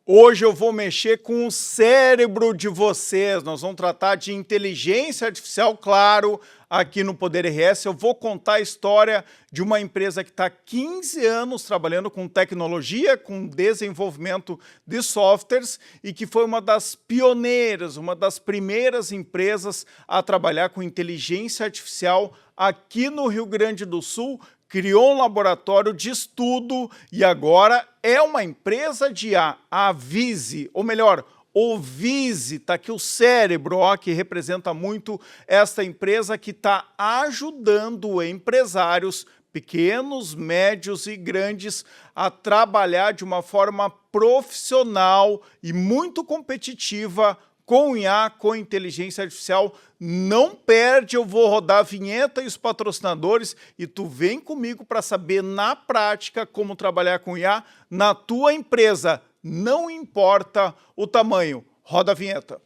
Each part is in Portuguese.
Hoje eu vou mexer com o cérebro de vocês. Nós vamos tratar de inteligência artificial, claro, aqui no Poder RS. Eu vou contar a história de uma empresa que está há 15 anos trabalhando com tecnologia, com desenvolvimento de softwares e que foi uma das pioneiras, uma das primeiras empresas a trabalhar com inteligência artificial aqui no Rio Grande do Sul. Criou um laboratório de estudo e agora é uma empresa de IA, a Vize, ou melhor, o Vize, está aqui o cérebro, ó, que representa muito esta empresa que está ajudando empresários pequenos, médios e grandes a trabalhar de uma forma profissional e muito competitiva com IA, com inteligência artificial. Não perde, eu vou rodar a vinheta e os patrocinadores e tu vem comigo para saber na prática como trabalhar com IA na tua empresa. Não importa o tamanho. Roda a vinheta.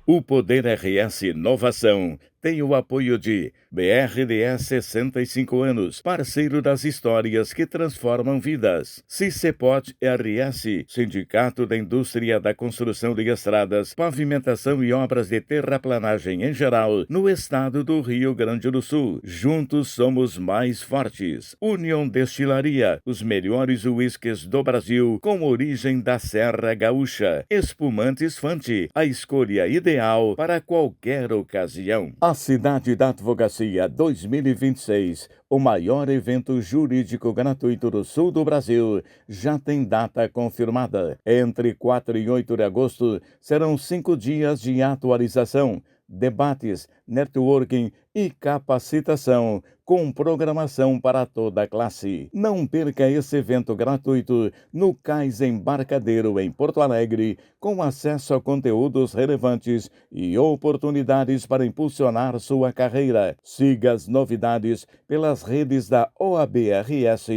O Poder RS Inovação tem o apoio de BRDS 65 anos, parceiro das histórias que transformam vidas. Cicepot RS, Sindicato da Indústria da Construção de Estradas, Pavimentação e Obras de Terraplanagem em geral, no estado do Rio Grande do Sul. Juntos somos mais fortes. União Destilaria, os melhores uísques do Brasil, com origem da Serra Gaúcha. Espumantes Fante, a escolha ideal para qualquer ocasião. A Cidade da Advocacia 2026, o maior evento jurídico gratuito do sul do Brasil, já tem data confirmada. Entre 4 e 8 de agosto serão 5 dias de atualização, debates, networking e capacitação, com programação para toda a classe. Não perca esse evento gratuito no Cais Embarcadero, em Porto Alegre, com acesso a conteúdos relevantes e oportunidades para impulsionar sua carreira. Siga as novidades pelas redes da OAB-RS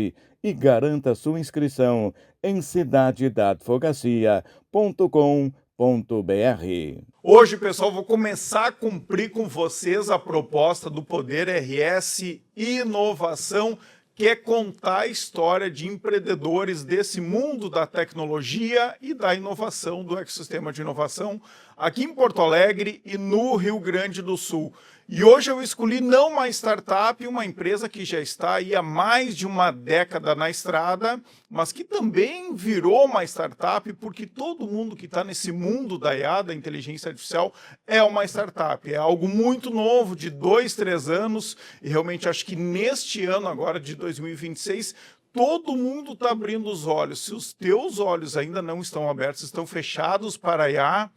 e garanta sua inscrição em cidadedadvocacia.com.br. Hoje, pessoal, vou começar a cumprir com vocês a proposta do Poder RS Inovação, que é contar a história de empreendedores desse mundo da tecnologia e da inovação, do ecossistema de inovação, aqui em Porto Alegre e no Rio Grande do Sul. E hoje eu escolhi não uma startup, uma empresa que já está aí há mais de uma década na estrada, mas que também virou uma startup, porque todo mundo que está nesse mundo da IA, da inteligência artificial, é uma startup. É algo muito novo, de 2, 3 anos, e realmente acho que neste ano agora, de 2026, todo mundo está abrindo os olhos. Se os teus olhos ainda não estão abertos, estão fechados para a IA,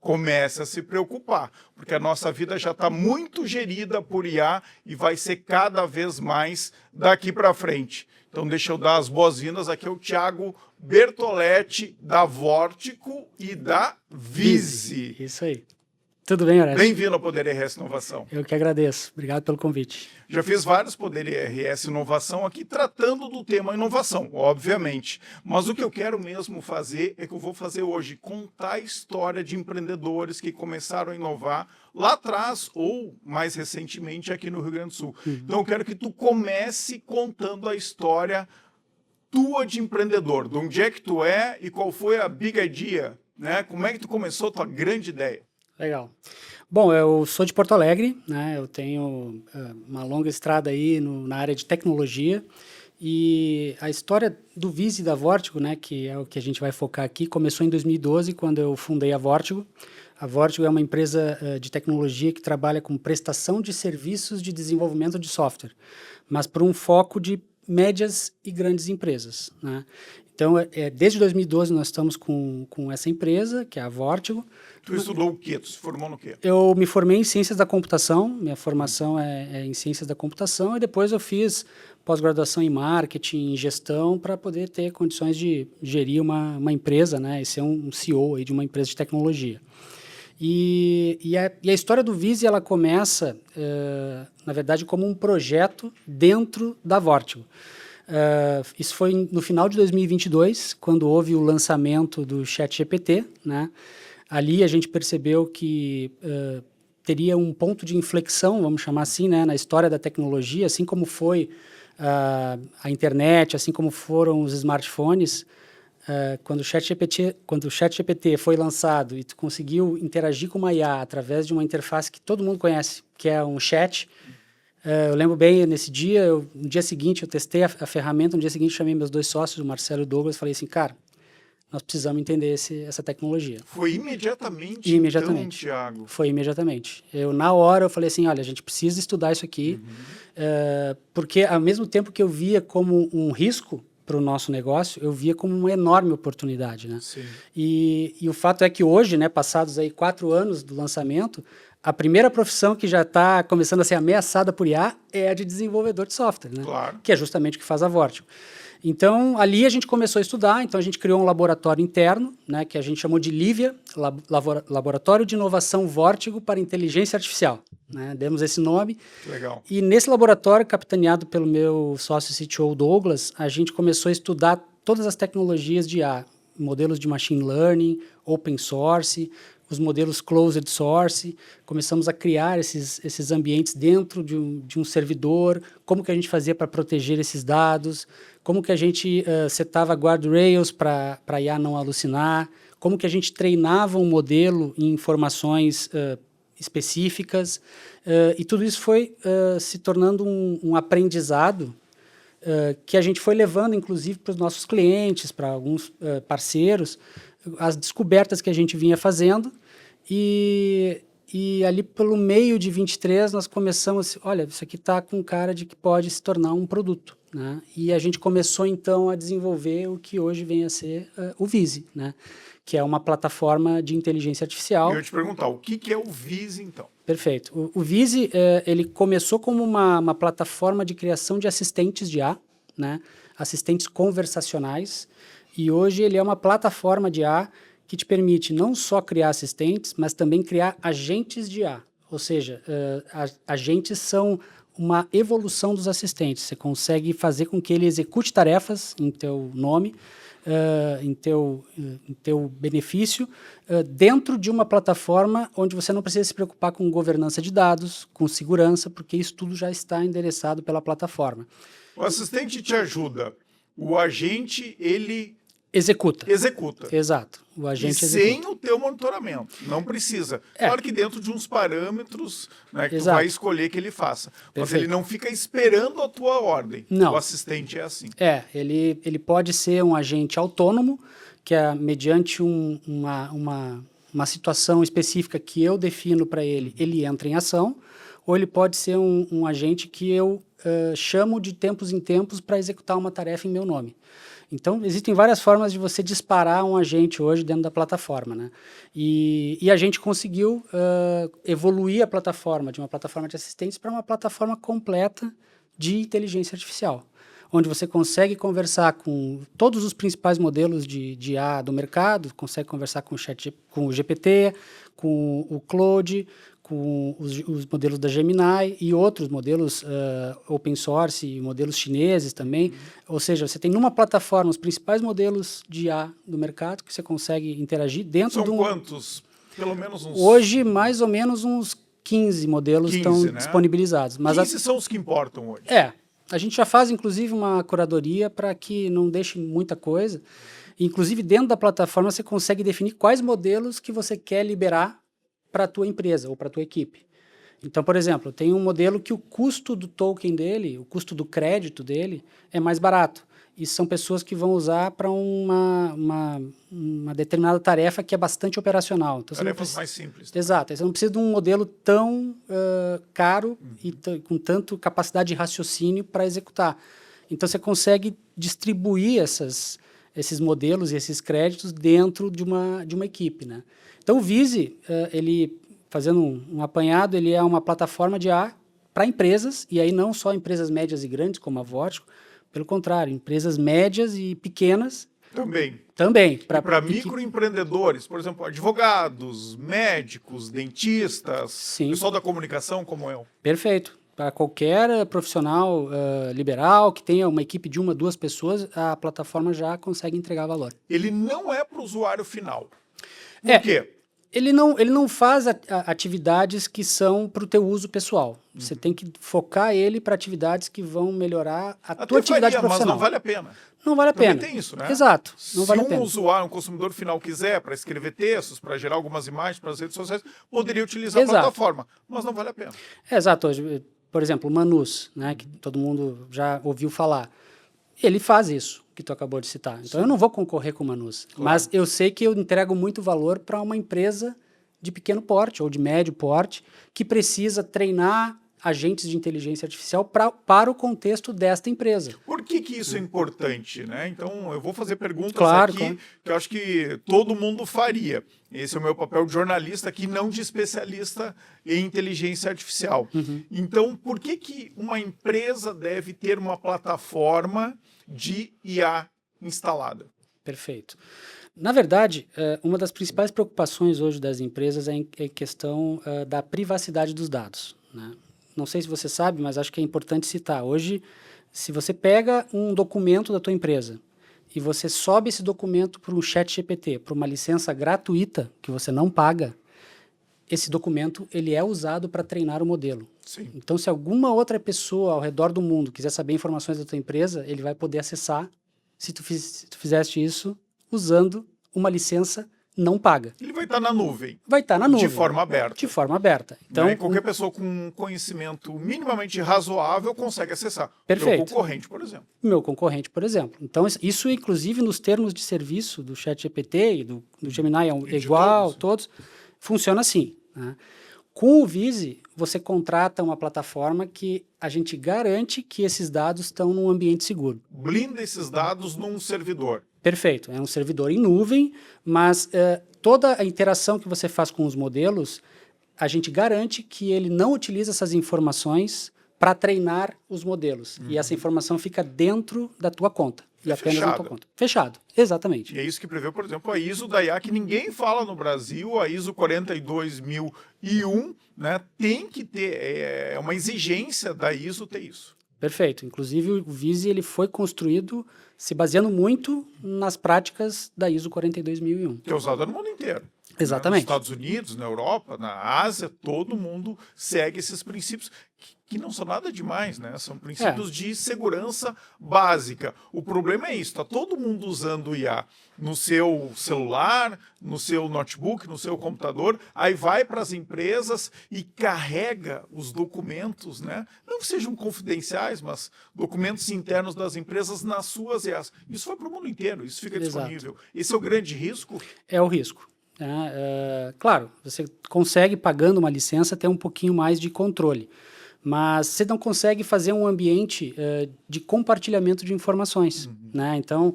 comece a se preocupar, porque a nossa vida já está muito gerida por IA e vai ser cada vez mais daqui para frente. Então deixa eu dar as boas-vindas aqui ao Thiago Bertoletti, da Vortico e da Vize. Isso aí. Tudo bem, Horácio? Bem-vindo ao Poder RS Inovação. Eu que agradeço. Obrigado pelo convite. Já fiz vários Poder RS Inovação aqui tratando do tema inovação, obviamente. Mas o que eu quero mesmo fazer é que eu vou fazer hoje, contar a história de empreendedores que começaram a inovar lá atrás ou mais recentemente aqui no Rio Grande do Sul. Então eu quero que tu comece contando a história tua de empreendedor, de onde é que tu é e qual foi a big idea, né? Como é que tu começou a tua grande ideia? Legal. Bom, eu sou de Porto Alegre, né? Eu tenho uma longa estrada aí na área de tecnologia e a história do Vize e da Vortigo, né, que é o que a gente vai focar aqui, começou em 2012, quando eu fundei a Vortigo. A Vortigo é uma empresa de tecnologia que trabalha com prestação de serviços de desenvolvimento de software, mas por um foco de médias e grandes empresas, né? Então, desde 2012 nós estamos com essa empresa, que é a Vortigo. Tu estudou o quê? Tu se formou no quê? Eu me formei em Ciências da Computação, minha formação é em Ciências da Computação, e depois eu fiz pós-graduação em Marketing, em Gestão, para poder ter condições de gerir uma empresa, né, e ser um CEO aí de uma empresa de tecnologia. E a história do Vize, ela começa, na verdade, como um projeto dentro da Vortigo. Isso foi no final de 2022, quando houve o lançamento do ChatGPT, né? Ali a gente percebeu que teria um ponto de inflexão, vamos chamar assim, né, na história da tecnologia, assim como foi a internet, assim como foram os smartphones. Quando o ChatGPT foi lançado e tu conseguiu interagir com uma IA através de uma interface que todo mundo conhece, que é um chat. Eu lembro bem, nesse dia, no dia seguinte, eu testei a ferramenta, no dia seguinte chamei meus 2 sócios, o Marcelo e o Douglas, e falei assim, cara, nós precisamos entender essa tecnologia. Foi imediatamente, Imediatamente. então, Thiago? Foi imediatamente. Na hora, eu falei assim, olha, a gente precisa estudar isso aqui, porque ao mesmo tempo que eu via como um risco para o nosso negócio, eu via como uma enorme oportunidade, né? Sim. E o fato é que hoje, né, passados aí 4 anos do lançamento, a primeira profissão que já está começando a ser ameaçada por IA é a de desenvolvedor de software, né? Claro. Que é justamente o que faz a Vortigo. Então, ali a gente começou a estudar, então a gente criou um laboratório interno, né, que a gente chamou de Lívia, Laboratório de Inovação Vortigo para Inteligência Artificial, né? Demos esse nome. Legal. E nesse laboratório, capitaneado pelo meu sócio CTO Douglas, a gente começou a estudar todas as tecnologias de IA, modelos de machine learning, open source, os modelos closed source, começamos a criar esses ambientes dentro de um servidor, como que a gente fazia para proteger esses dados, como que a gente setava guardrails para a IA não alucinar, como que a gente treinava um modelo em informações específicas, e tudo isso foi se tornando um aprendizado que a gente foi levando, inclusive, para os nossos clientes, para alguns parceiros, as descobertas que a gente vinha fazendo, e ali pelo meio de 23 nós começamos, olha, isso aqui está com cara de que pode se tornar um produto, né? E a gente começou então a desenvolver o que hoje vem a ser o Vise, né? Que é uma plataforma de inteligência artificial. Eu ia te perguntar, o que é o Vise, então? Perfeito. O Vise, ele começou como uma plataforma de criação de assistentes de IA, né? Assistentes conversacionais, e hoje ele é uma plataforma de IA que te permite não só criar assistentes, mas também criar agentes de IA. Ou seja, agentes são uma evolução dos assistentes. Você consegue fazer com que ele execute tarefas em teu nome, em teu benefício, dentro de uma plataforma onde você não precisa se preocupar com governança de dados, com segurança, porque isso tudo já está endereçado pela plataforma. O assistente te ajuda, o agente, ele executa. Exato. O agente sem o teu monitoramento. Não precisa. Claro que dentro de uns parâmetros, né, que tu vai escolher que ele faça. Mas ele não fica esperando a tua ordem. Não. O assistente é assim. Ele pode ser um agente autônomo, que é mediante uma situação específica que eu defino para ele, ele entra em ação, ou ele pode ser um agente que eu chamo de tempos em tempos para executar uma tarefa em meu nome. Então, existem várias formas de você disparar um agente hoje dentro da plataforma, né? E a gente conseguiu evoluir a plataforma de uma plataforma de assistentes para uma plataforma completa de inteligência artificial, onde você consegue conversar com todos os principais modelos de IA do mercado, consegue conversar com o GPT, com o Claude, com os modelos da Gemini e outros modelos open source e modelos chineses também. Ou seja, você tem numa plataforma os principais modelos de IA do mercado que você consegue interagir dentro de um... São quantos? Pelo menos uns... Hoje, mais ou menos uns 15 modelos estão disponibilizados. Mas 15 são os que importam hoje. A gente já faz, inclusive, uma curadoria para que não deixe muita coisa. Inclusive, dentro da plataforma, você consegue definir quais modelos que você quer liberar para a tua empresa ou para a tua equipe. Então, por exemplo, tem um modelo que o custo do token dele, o custo do crédito dele é mais barato. E são pessoas que vão usar para uma determinada tarefa que é bastante operacional. Então, tarefas mais simples. Exato. Você não precisa de um modelo tão caro e com tanto capacidade de raciocínio para executar. Então, você consegue distribuir esses modelos e esses créditos dentro de uma equipe, né? Então, o Vise, ele, fazendo um apanhado, ele é uma plataforma de IA para empresas, e aí não só empresas médias e grandes, como a Vortigo, pelo contrário, empresas médias e pequenas. Também. Para microempreendedores, por exemplo, advogados, médicos, dentistas, pessoal da comunicação como eu. Perfeito. Para qualquer profissional liberal que tenha uma equipe de 1, 2 pessoas, a plataforma já consegue entregar valor. Ele não é para o usuário final. Por quê? Ele não faz atividades que são para o teu uso pessoal. Você tem que focar ele para atividades que vão melhorar a tua atividade profissional. Mas não vale a pena. Não vale a Também pena. tem isso, né? Exato. Não Se vale a pena. usuário, um consumidor final quiser para escrever textos, para gerar algumas imagens para as redes sociais, poderia utilizar a plataforma, mas não vale a pena. Exato. Hoje, por exemplo, o Manus, né, que todo mundo já ouviu falar, ele faz isso que tu acabou de citar. Então eu não vou concorrer com o Manus, mas eu sei que eu entrego muito valor para uma empresa de pequeno porte ou de médio porte que precisa treinar agentes de inteligência artificial para o contexto desta empresa. Por que isso é importante, né? Então, eu vou fazer perguntas aqui que eu acho que todo mundo faria. Esse é o meu papel de jornalista aqui, não de especialista em inteligência artificial. Então, por que uma empresa deve ter uma plataforma de IA instalada? Perfeito. Na verdade, uma das principais preocupações hoje das empresas é a questão da privacidade dos dados, né? Não sei se você sabe, mas acho que é importante citar. Hoje, se você pega um documento da tua empresa e você sobe esse documento para um ChatGPT, para uma licença gratuita que você não paga, esse documento ele é usado para treinar o modelo. Sim. Então, se alguma outra pessoa ao redor do mundo quiser saber informações da tua empresa, ele vai poder acessar se tu fizeste isso usando uma licença não paga. Ele vai estar na nuvem. Vai estar na nuvem. De forma aberta. De forma aberta. Então, qualquer pessoa com um conhecimento minimamente razoável consegue acessar. Perfeito. Meu concorrente, por exemplo. Meu concorrente, por exemplo. Então, isso inclusive nos termos de serviço do ChatGPT e do Gemini é igual, todos, funciona assim, né? Com o Vize, você contrata uma plataforma que a gente garante que esses dados estão num ambiente seguro. Blinda esses dados num servidor. Perfeito. É um servidor em nuvem, mas toda a interação que você faz com os modelos, a gente garante que ele não utiliza essas informações para treinar os modelos. E essa informação fica dentro da tua conta. E apenas na tua conta. Fechado. Exatamente. E é isso que prevê, por exemplo, a ISO da IA, que ninguém fala no Brasil, a ISO 42001, né? Tem que ter, é uma exigência da ISO ter isso. Perfeito. Inclusive, o Vize ele foi construído se baseando muito nas práticas da ISO 42001. Que é usada no mundo inteiro. Exatamente. Nos Estados Unidos, na Europa, na Ásia, todo mundo segue esses princípios que não são nada demais, né? São princípios de segurança básica. O problema é isso, está todo mundo usando o IA no seu celular, no seu notebook, no seu computador, aí vai para as empresas e carrega os documentos, né? Não que sejam confidenciais, mas documentos internos das empresas nas suas IAs. Isso vai para o mundo inteiro, isso fica disponível. Esse é o grande risco? É o risco. Claro, você consegue, pagando uma licença, ter um pouquinho mais de controle, mas você não consegue fazer um ambiente de compartilhamento de informações, né? Então,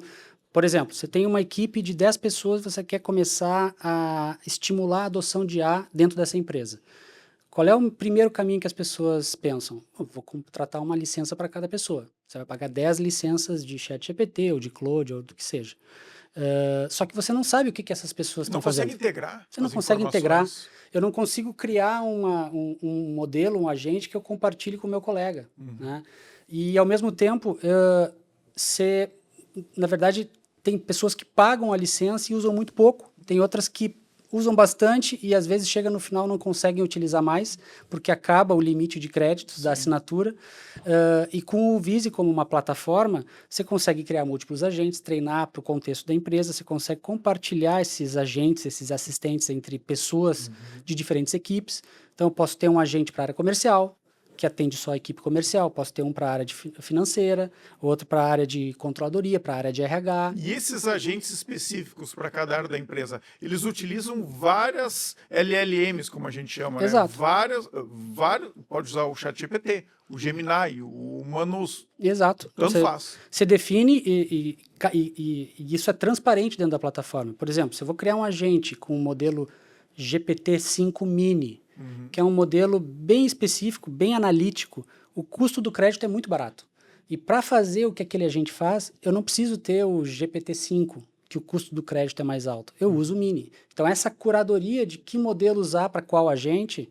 por exemplo, você tem uma equipe de 10 pessoas, você quer começar a estimular a adoção de IA dentro dessa empresa. Qual é o primeiro caminho que as pessoas pensam? Vou contratar uma licença para cada pessoa. Você vai pagar 10 licenças de ChatGPT ou de Claude ou do que seja. Só que você não sabe o que essas pessoas estão fazendo. Não consegue integrar. Você não consegue integrar. Eu não consigo criar um modelo, um agente que eu compartilhe com o meu colega, né? E, ao mesmo tempo, na verdade, tem pessoas que pagam a licença e usam muito pouco. Tem outras que usam bastante e, às vezes, chega no final não conseguem utilizar mais, porque acaba o limite de créditos da assinatura. E com o Vize como uma plataforma, você consegue criar múltiplos agentes, treinar para o contexto da empresa, você consegue compartilhar esses agentes, esses assistentes entre pessoas de diferentes equipes. Então, eu posso ter um agente para a área comercial, que atende só a equipe comercial, posso ter um para a área financeira, outro para a área de controladoria, para a área de RH. E esses agentes específicos para cada área da empresa, eles utilizam várias LLMs, como a gente chama, Exato. né? Vários, pode usar o ChatGPT, o Gemini, o Manus. Exato. Tanto faz. Você define e isso é transparente dentro da plataforma. Por exemplo, se eu vou criar um agente com o modelo GPT-5 Mini, que é um modelo bem específico, bem analítico, o custo do crédito é muito barato. E para fazer o que aquele agente faz, eu não preciso ter o GPT-5, que o custo do crédito é mais alto. Eu uso o Mini. Então, essa curadoria de que modelo usar para qual agente,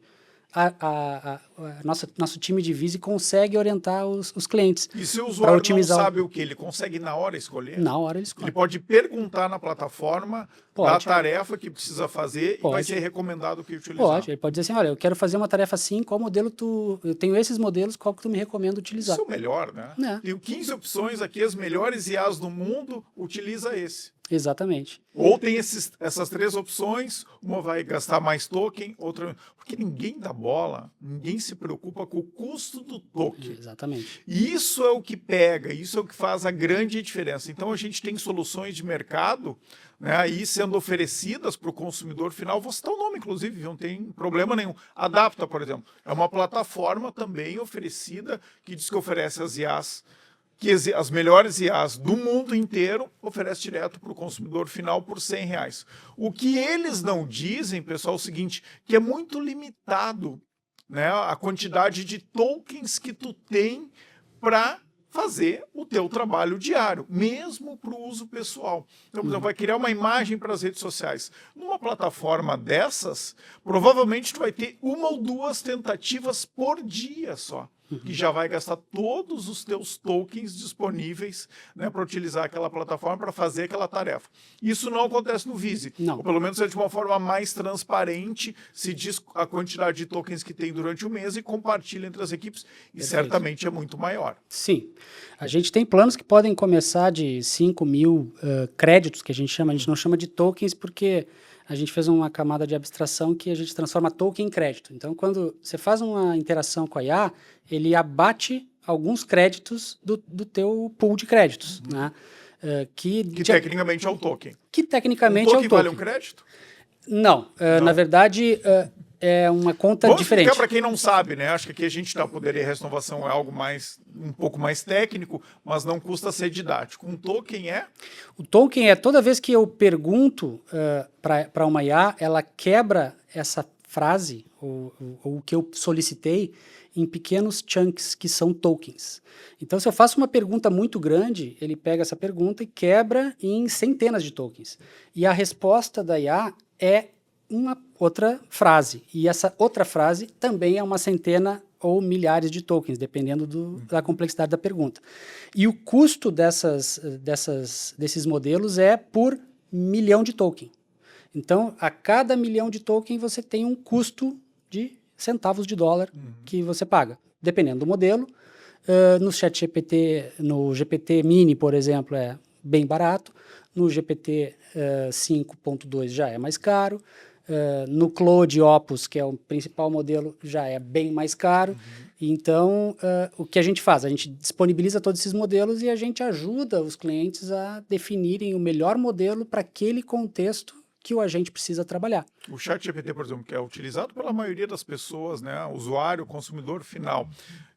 nosso time de Vise consegue orientar os clientes. E se o para usuário otimizar não sabe o que, ele consegue na hora escolher? Na hora ele escolhe. Ele pode perguntar na plataforma da tarefa que precisa fazer e vai ser recomendado o que utilizar. Pode, ele pode dizer assim, olha, eu quero fazer uma tarefa assim, qual modelo eu tenho esses modelos, qual que tu me recomenda utilizar? Isso é o melhor, né? Tenho 15 opções aqui, as melhores IAs do mundo, utiliza esse. Exatamente. Ou tem essas 3 opções, uma vai gastar mais token, outra... Porque ninguém dá bola, ninguém se preocupa com o custo do token. Exatamente. E isso é o que pega, isso é o que faz a grande diferença. Então a gente tem soluções de mercado, né, aí sendo oferecidas para o consumidor final. Vou citar o nome, inclusive, não tem problema nenhum. Adapta, por exemplo, é uma plataforma também oferecida que diz que oferece as IAs, as melhores IAs do mundo inteiro, oferece direto para o consumidor final por R$100. O que eles não dizem, pessoal, é o seguinte, que é muito limitado, né, a quantidade de tokens que tu tem para fazer o teu trabalho diário, mesmo para o uso pessoal. Então, por exemplo, vai criar uma imagem para as redes sociais. Numa plataforma dessas, provavelmente tu vai ter 1 ou 2 tentativas por dia só, que já vai gastar todos os teus tokens disponíveis, né, para utilizar aquela plataforma para fazer aquela tarefa. Isso não acontece no Vise. Não. Ou pelo menos é de uma forma mais transparente, se diz a quantidade de tokens que tem durante o mês e compartilha entre as equipes, e certamente é muito maior. Sim. A gente tem planos que podem começar de 5.000 créditos, que a gente não chama de tokens, porque a gente fez uma camada de abstração que a gente transforma token em crédito. Então, quando você faz uma interação com a IA, ele abate alguns créditos do teu pool de créditos, né? Que tecnicamente é um token. Que tecnicamente um é token um token. Vale um crédito? Não. Na verdade, é uma conta diferente. Vamos explicar para quem não sabe, né? Acho que aqui a gente dá poder e renovação é algo um pouco mais técnico, mas não custa ser didático. Um token é? O token é toda vez que eu pergunto para uma IA, ela quebra essa frase, ou o que eu solicitei, em pequenos chunks, que são tokens. Então, se eu faço uma pergunta muito grande, ele pega essa pergunta e quebra em centenas de tokens. E a resposta da IA é uma outra frase. E essa outra frase também é uma centena ou milhares de tokens, dependendo da complexidade da pergunta. E o custo desses modelos é por 1 milhão de token. Então, a cada 1 milhão de token, você tem um custo de centavos de dólar que você paga, dependendo do modelo. No ChatGPT, no GPT Mini, por exemplo, é bem barato. No GPT 5.2 já é mais caro. No Claude Opus, que é o principal modelo, já é bem mais caro. Então, o que a gente faz? A gente disponibiliza todos esses modelos e a gente ajuda os clientes a definirem o melhor modelo para aquele contexto que o agente precisa trabalhar. O ChatGPT, por exemplo, que é utilizado pela maioria das pessoas, né, usuário, consumidor final,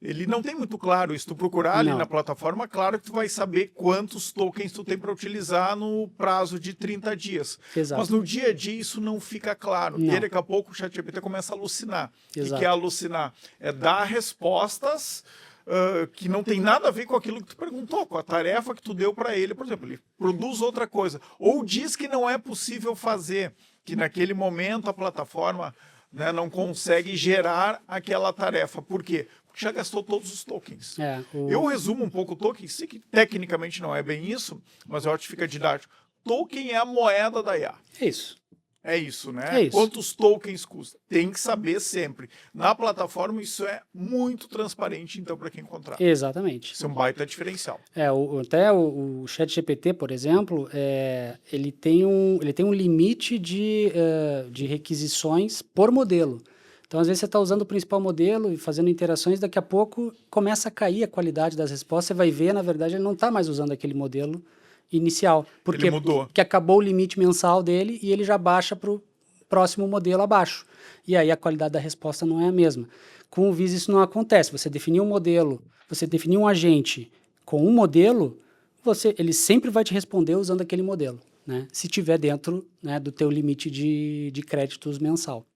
ele não tem muito claro isso. Tu procurar ali na plataforma, claro que tu vai saber quantos tokens tu tem para utilizar no prazo de 30 dias. Exato. Mas no dia a dia isso não fica claro. Não. E daqui a pouco o ChatGPT começa a alucinar. Exato. O que é alucinar? É dar respostas que não tem nada a ver com aquilo que tu perguntou, com a tarefa que tu deu para ele. Por exemplo, ele produz outra coisa. Ou diz que não é possível fazer, que naquele momento a plataforma, né, não consegue gerar aquela tarefa. Por quê? Porque já gastou todos os tokens. Eu resumo um pouco o token, sei que tecnicamente não é bem isso, mas eu acho que fica didático. Token é a moeda da IA. É isso. É isso, né? É isso. Quantos tokens custa? Tem que saber sempre. Na plataforma, isso é muito transparente, então, para quem encontrar. Exatamente. Isso é um baita diferencial. Até o ChatGPT, por exemplo, ele tem um limite de requisições por modelo. Então, às vezes, você está usando o principal modelo e fazendo interações, daqui a pouco começa a cair a qualidade das respostas, você vai ver, na verdade, ele não está mais usando aquele modelo inicial. Porque ele mudou. Porque acabou o limite mensal dele e ele já baixa para o próximo modelo abaixo. E aí a qualidade da resposta não é a mesma. Com o Vise isso não acontece. Você definir um modelo, você definir um agente com um modelo, ele sempre vai te responder usando aquele modelo, né? Se tiver dentro, né, do teu limite de créditos mensal.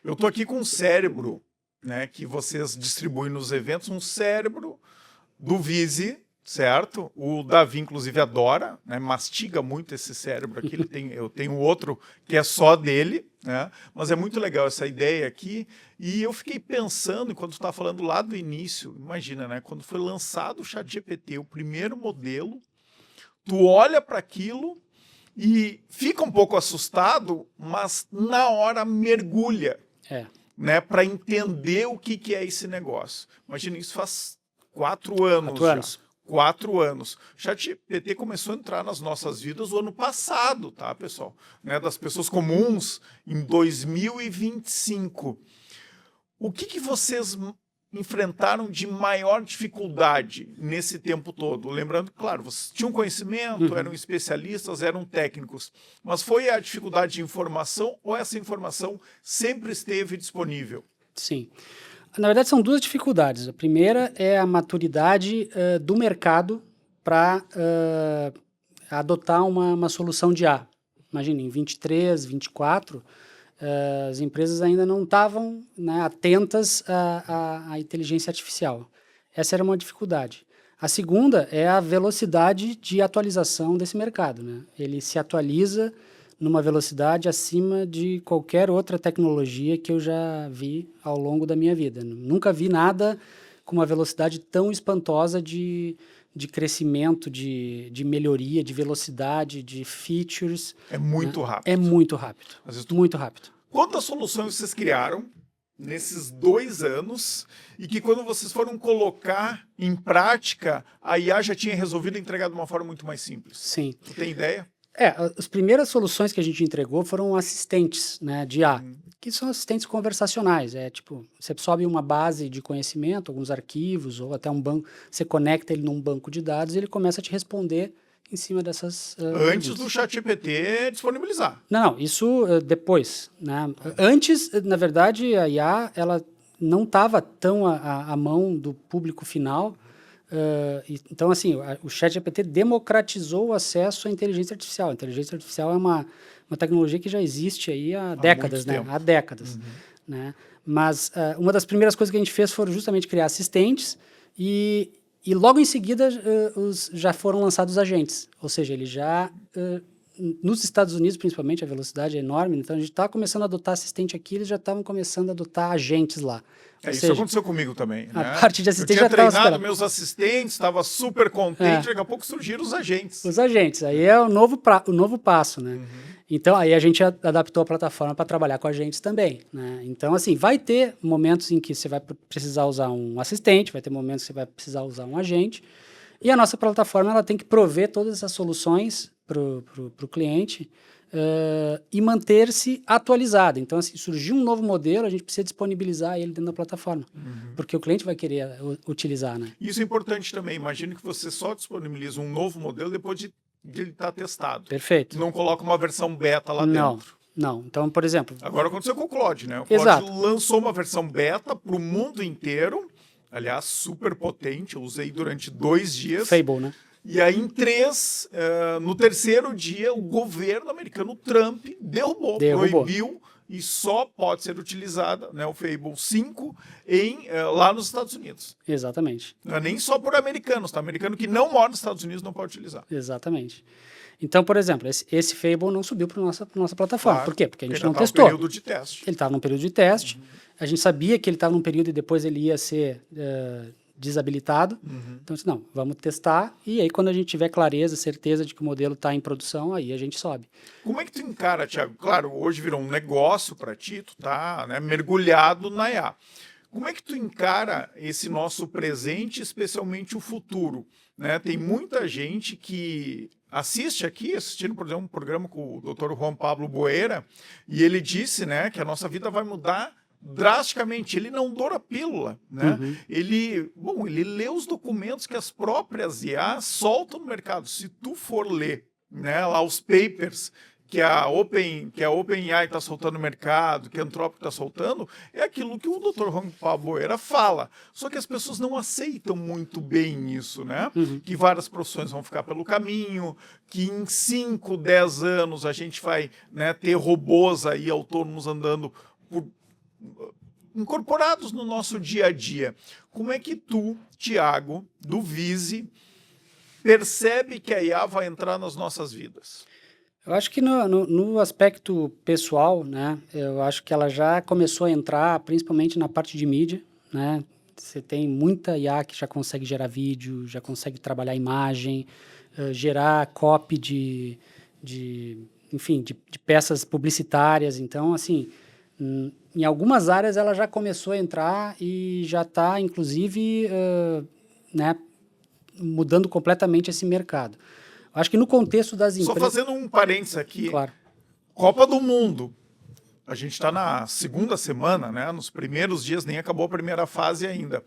Eu estou aqui com um cérebro, né, que vocês distribuem nos eventos, um cérebro do Vise, certo? O Davi, inclusive, adora, né? Mastiga muito esse cérebro aqui. Eu tenho outro que é só dele, né? Mas é muito legal essa ideia aqui. E eu fiquei pensando, enquanto tu estava falando lá do início, imagina, né? Quando foi lançado o ChatGPT, o primeiro modelo, tu olha para aquilo e fica um pouco assustado, mas na hora mergulha, né? Para entender o que é esse negócio. Imagina, isso faz 4 anos. 4 anos. 4 anos. O ChatGPT começou a entrar nas nossas vidas o ano passado, tá, pessoal? Né, das pessoas comuns em 2025. O que vocês enfrentaram de maior dificuldade nesse tempo todo? Lembrando que, claro, vocês tinham conhecimento, eram especialistas, eram técnicos, mas foi a dificuldade de informação ou essa informação sempre esteve disponível? Sim. Na verdade, são 2 dificuldades. A primeira é a maturidade do mercado para adotar uma solução de IA. Imagina, em 23, 24, as empresas ainda não estavam, né, atentas à inteligência artificial. Essa era uma dificuldade. A segunda é a velocidade de atualização desse mercado, né? Ele se atualiza numa velocidade acima de qualquer outra tecnologia que eu já vi ao longo da minha vida. Nunca vi nada com uma velocidade tão espantosa de crescimento, de melhoria, de velocidade, de features. É muito rápido. É muito rápido. Muito rápido. Quantas soluções vocês criaram nesses 2 anos e que quando vocês foram colocar em prática, a IA já tinha resolvido entregar de uma forma muito mais simples? Sim. Tu tem ideia? As primeiras soluções que a gente entregou foram assistentes, né, de IA, que são assistentes conversacionais. Tipo, você sobe uma base de conhecimento, alguns arquivos, ou até um banco, você conecta ele num banco de dados e ele começa a te responder em cima dessas... Antes do ChatGPT disponibilizar. Não, isso depois, né? Antes, na verdade, a IA, ela não estava tão à mão do público final. Então, assim, o ChatGPT democratizou o acesso à inteligência artificial. A inteligência artificial é uma tecnologia que já existe aí há décadas, né? Há décadas, né? Mas uma das primeiras coisas que a gente fez foram justamente criar assistentes e logo em seguida já foram lançados agentes. Ou seja, ele já... nos Estados Unidos, principalmente, a velocidade é enorme, então a gente está começando a adotar assistente aqui, eles já estavam começando a adotar agentes lá. Isso aconteceu comigo também. Né? A parte de assistente eu tinha já treinado meus assistentes, estava super contente, daqui a pouco surgiram os agentes. Os agentes, aí é o novo passo, né? Então, aí a gente adaptou a plataforma para trabalhar com agentes também, né? Então, assim, vai ter momentos em que você vai precisar usar um assistente, vai ter momentos que você vai precisar usar um agente, e a nossa plataforma ela tem que prover todas essas soluções para o cliente e manter-se atualizada. Então, assim, surgiu um novo modelo, a gente precisa disponibilizar ele dentro da plataforma, porque o cliente vai querer utilizar, né? Isso é importante também. Imagino que você só disponibiliza um novo modelo depois de ele estar testado. Perfeito. Não coloca uma versão beta lá dentro. Não. Então, por exemplo... Agora aconteceu com o Claude, né? O Claude lançou uma versão beta para o mundo inteiro, aliás, super potente, eu usei durante 2 dias. Fable, né? E aí, no terceiro dia, o governo americano, Trump, derrubou. Proibiu, e só pode ser utilizada, né, o Fable 5 lá nos Estados Unidos. Exatamente. Não é nem só por americanos, tá? Americano que não mora nos Estados Unidos não pode utilizar. Exatamente. Então, por exemplo, esse Fable não subiu para nossa plataforma. Claro, por quê? Porque a gente não testou. testou. Ele estava num período de teste. Ele estava num período de teste. A gente sabia que ele estava num período e depois ele ia ser desabilitado. Então, disse, não, vamos testar. E aí, quando a gente tiver clareza, certeza de que o modelo está em produção, aí a gente sobe. Como é que tu encara, Thiago? Claro, hoje virou um negócio para ti, tu tá, né, mergulhado na IA. Como é que tu encara esse nosso presente, especialmente o futuro? Né? Tem muita gente que assistindo, por exemplo, um programa com o Dr. Juan Pablo Boeira, e ele disse, né, que a nossa vida vai mudar drasticamente. Ele não doura a pílula, né? Ele lê os documentos que as próprias IAs soltam no mercado. Se tu for ler, né, lá os papers que a OpenAI está soltando no mercado, que a Anthropic está soltando, é aquilo que o Dr. Juan Pablo Boeira fala. Só que as pessoas não aceitam muito bem isso, né? Que várias profissões vão ficar pelo caminho, que em 5, 10 anos a gente vai, né, ter robôs aí autônomos andando incorporados no nosso dia a dia. Como é que tu, Thiago, do Vise, percebe que a IA vai entrar nas nossas vidas? Eu acho que no aspecto pessoal, né, eu acho que ela já começou a entrar principalmente na parte de mídia, né? Você tem muita IA que já consegue gerar vídeo, já consegue trabalhar imagem, gerar copy enfim, de peças publicitárias. Então, assim, em algumas áreas ela já começou a entrar e já está, inclusive, né, mudando completamente esse mercado. Acho que no contexto das Só empresas... fazendo um parênteses aqui, Claro. Copa do Mundo. A gente está na segunda semana, né? Nos primeiros dias, nem acabou a primeira fase ainda.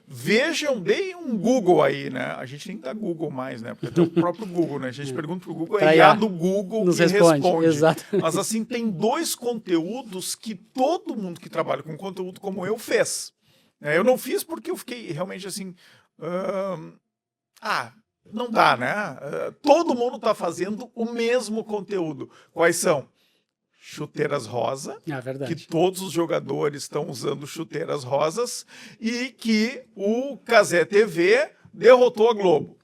Vejam, deem um Google aí, né? A gente nem dá Google mais, né? Porque tem o próprio Google, né? A gente pergunta pro Google, é IA do Google nos que responde. Exato. Mas assim, tem dois conteúdos que todo mundo que trabalha com conteúdo como eu fez. Eu não fiz porque eu fiquei realmente assim... não dá, né? Todo mundo está fazendo o mesmo conteúdo. Quais são? Chuteiras rosa, verdade. que todos os jogadores estão usando chuteiras rosas e que o Cazé TV derrotou a Globo.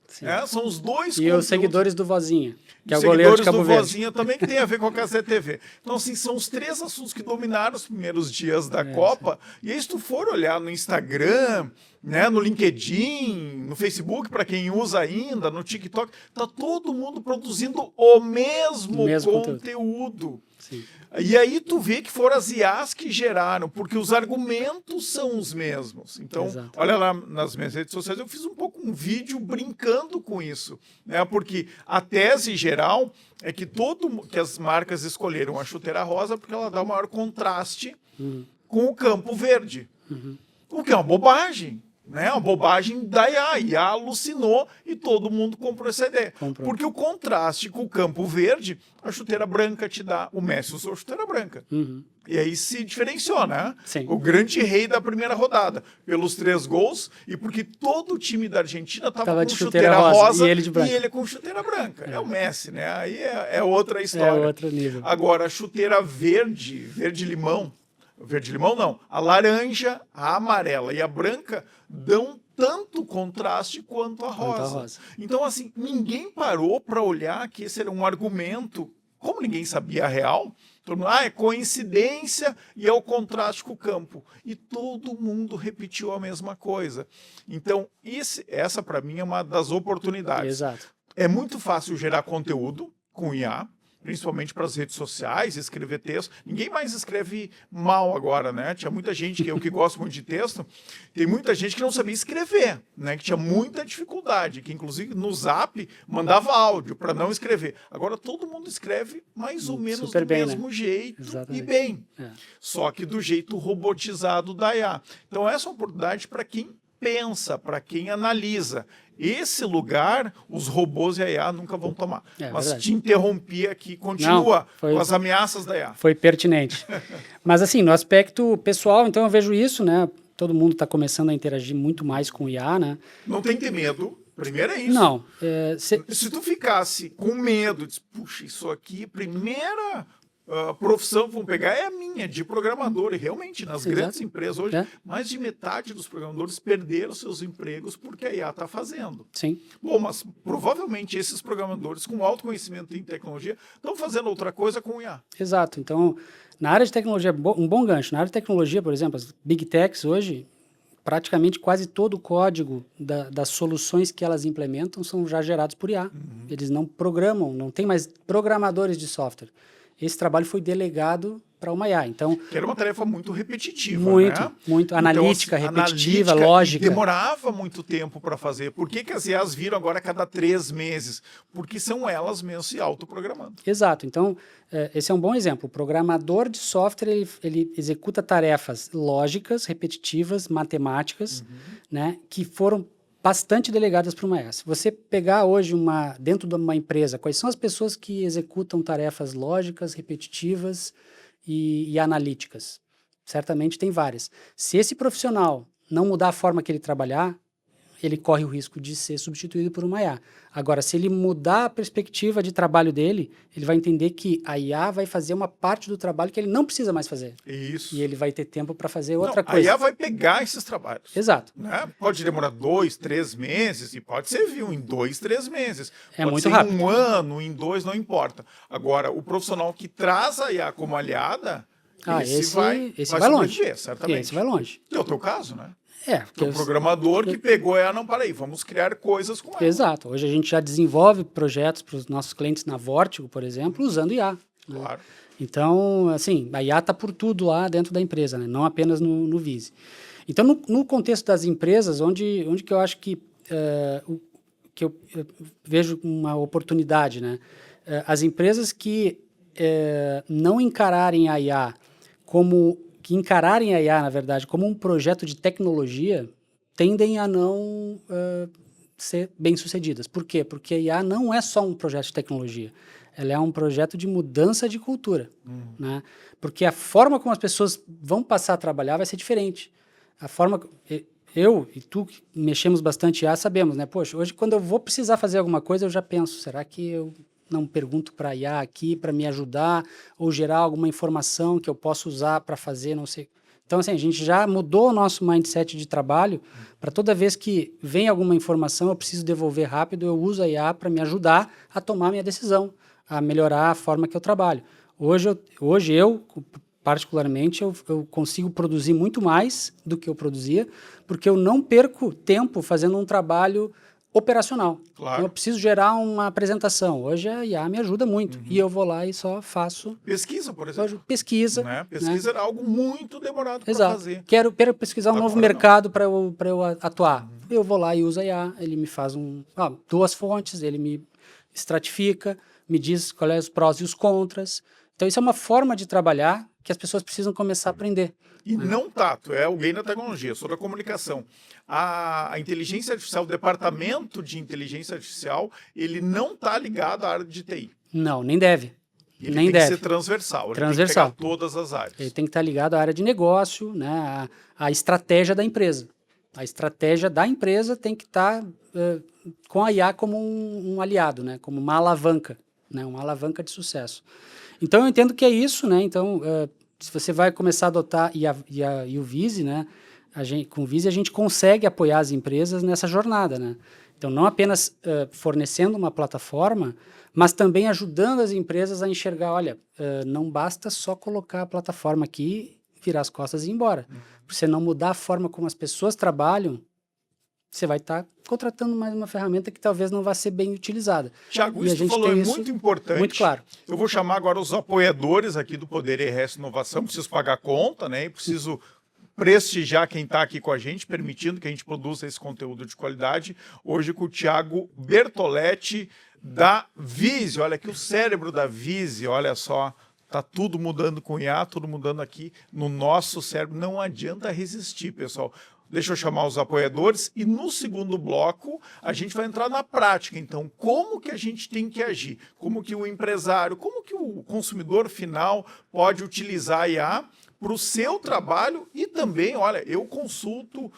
São os dois E os seguidores do Vozinha, que é o seguidores goleiro de Cabo do Verde. Vozinha também, que tem a ver com a Cazé TV. Então, assim, são os três assuntos que dominaram os primeiros dias da Copa. E aí, se tu for olhar no Instagram, né, no LinkedIn, no Facebook, para quem usa ainda, no TikTok, tá todo mundo produzindo o mesmo conteúdo. Sim. E aí tu vê que foram as IAs que geraram, porque os argumentos são os mesmos. Então, olha lá nas minhas redes sociais, eu fiz um vídeo brincando com isso, né? Porque a tese geral é que que as marcas escolheram a chuteira rosa porque ela dá o maior contraste com o campo verde. O que é uma bobagem. Né? Uma bobagem da IA. A IA alucinou e todo mundo comprou essa ideia. Porque o contraste com o campo verde, a chuteira branca te dá. O Messi usou chuteira branca. E aí se diferenciou, né? Sim. O grande rei da primeira rodada. Pelos 3 gols e porque todo o time da Argentina estava com chuteira rosa e ele com chuteira branca. É o Messi, né? Aí é outra história. É outro nível. Agora, a chuteira verde-limão, verde-limão não, a laranja, a amarela e a branca dão tanto contraste quanto a rosa. Então, assim, ninguém parou para olhar que esse era um argumento, como ninguém sabia a real, todo mundo, é coincidência e é o contraste com o campo. E todo mundo repetiu a mesma coisa. Então, essa para mim é uma das oportunidades. Exato. É muito fácil gerar conteúdo com IA, principalmente para as redes sociais, escrever texto. Ninguém mais escreve mal agora, né? Tinha muita gente, eu que gosto muito de texto, tem muita gente que não sabia escrever, né? Que tinha muita dificuldade, que inclusive no Zap mandava áudio para não escrever. Agora todo mundo escreve mais ou menos do mesmo jeito e bem. Só que do jeito robotizado da IA. Então essa é uma oportunidade para quem pensa, para quem analisa. Esse lugar, os robôs e a IA nunca vão tomar. Mas te interrompi aqui, continua com as ameaças da IA. Foi pertinente. Mas assim, no aspecto pessoal, então eu vejo isso, né? Todo mundo está começando a interagir muito mais com o IA, né? Não tem que ter medo. Primeiro é isso. Não. Se tu ficasse com medo, puxa, isso aqui, primeira profissão que vão pegar é a minha, de programador. E realmente, nas grandes empresas hoje, mais de metade dos programadores perderam seus empregos porque a IA está fazendo. Sim. Bom, mas provavelmente esses programadores com alto conhecimento em tecnologia estão fazendo outra coisa com IA. Exato. Então, na área de tecnologia, um bom gancho. Na área de tecnologia, por exemplo, as Big Techs hoje, praticamente quase todo o código das soluções que elas implementam são já gerados por IA. Eles não programam, não tem mais programadores de software. Esse trabalho foi delegado para uma IA. Então, que era uma tarefa muito repetitiva, muito analítica, então, repetitiva, lógica. Demorava muito tempo para fazer. Por que as IAs viram agora a cada 3 meses? Porque são elas mesmas se autoprogramando. Exato. Então, esse é um bom exemplo. O programador de software, ele executa tarefas lógicas, repetitivas, matemáticas, né, que foram bastante delegadas para uma IA. Se você pegar hoje dentro de uma empresa, quais são as pessoas que executam tarefas lógicas, repetitivas e analíticas? Certamente tem várias. Se esse profissional não mudar a forma que ele trabalhar, ele corre o risco de ser substituído por uma IA. Agora, se ele mudar a perspectiva de trabalho dele, ele vai entender que a IA vai fazer uma parte do trabalho que ele não precisa mais fazer. Isso. E ele vai ter tempo para fazer outra coisa. A IA vai pegar esses trabalhos. Exato. Né? Pode demorar 2, 3 meses e pode ser em 2, 3 meses. Pode muito ser rápido. Em 1 ano, em 2, não importa. Agora, o profissional que traz a IA como aliada, esse vai longe. Certamente. Esse vai longe. É o teu caso, né? Porque o programador que pegou não, peraí, vamos criar coisas com ela. Exato. Hoje a gente já desenvolve projetos para os nossos clientes na Vortigo, por exemplo, usando IA. Claro. Né? Então, assim, a IA está por tudo lá dentro da empresa, né? Não apenas no Vise. Então, no contexto das empresas, onde que eu acho que eu vejo uma oportunidade, né? As empresas que não encararem a IA que encararem a IA, na verdade, como um projeto de tecnologia, tendem a não ser bem-sucedidas. Por quê? Porque a IA não é só um projeto de tecnologia. Ela é um projeto de mudança de cultura. Né? Porque a forma como as pessoas vão passar a trabalhar vai ser diferente. A forma... Eu e tu, que mexemos bastante IA, sabemos, né? Poxa, hoje quando eu vou precisar fazer alguma coisa, eu já penso, será que eu não pergunto para a IA aqui para me ajudar ou gerar alguma informação que eu possa usar para fazer, não sei. Então, assim, a gente já mudou o nosso mindset de trabalho para toda vez que vem alguma informação, eu preciso devolver rápido, eu uso a IA para me ajudar a tomar minha decisão, a melhorar a forma que eu trabalho. Hoje eu particularmente, eu consigo produzir muito mais do que eu produzia, porque eu não perco tempo fazendo um trabalho operacional. Claro. Então, eu preciso gerar uma apresentação. Hoje a IA me ajuda muito. E eu vou lá e só faço... Pesquisa, por exemplo. Pesquisa. Né? Pesquisa era algo muito demorado para fazer. Quero pesquisar um novo mercado para eu atuar. Eu vou lá e uso a IA. Ele me faz 2 fontes, ele me estratifica, me diz quais os prós e os contras. Então, isso é uma forma de trabalhar que as pessoas precisam começar a aprender. E não tato, é alguém na tecnologia, sou da comunicação. A inteligência artificial, o departamento de inteligência artificial, ele não está ligado à área de TI. Não, nem deve. Ele tem que ser transversal, ele tem que pegar todas as áreas. Ele tem que estar ligado à área de negócio, né, à estratégia da empresa. A estratégia da empresa tem que estar com a IA como um aliado, né, como uma alavanca de sucesso. Então, eu entendo que é isso, né? Então, se você vai começar a adotar e o Vise, né? Com o Vise, a gente consegue apoiar as empresas nessa jornada, né? Então, não apenas fornecendo uma plataforma, mas também ajudando as empresas a enxergar, olha, não basta só colocar a plataforma aqui, virar as costas e ir embora. Se você não mudar a forma como as pessoas trabalham, você vai estar contratando mais uma ferramenta que talvez não vá ser bem utilizada. Tiago, isso que tu falou é muito importante. Muito claro. Eu vou chamar agora os apoiadores aqui do Poder RS Inovação. Preciso pagar conta, né? E preciso prestigiar quem está aqui com a gente, permitindo que a gente produza esse conteúdo de qualidade. Hoje com o Tiago Bertoletti, da Vise. Olha aqui o cérebro da Vise, olha só. Está tudo mudando com IA, tudo mudando aqui no nosso cérebro. Não adianta resistir, pessoal. Deixa eu chamar os apoiadores e no segundo bloco a gente vai entrar na prática. Então, como que a gente tem que agir? Como que o empresário, como que o consumidor final pode utilizar a IA para o seu trabalho e também, olha, eu consulto,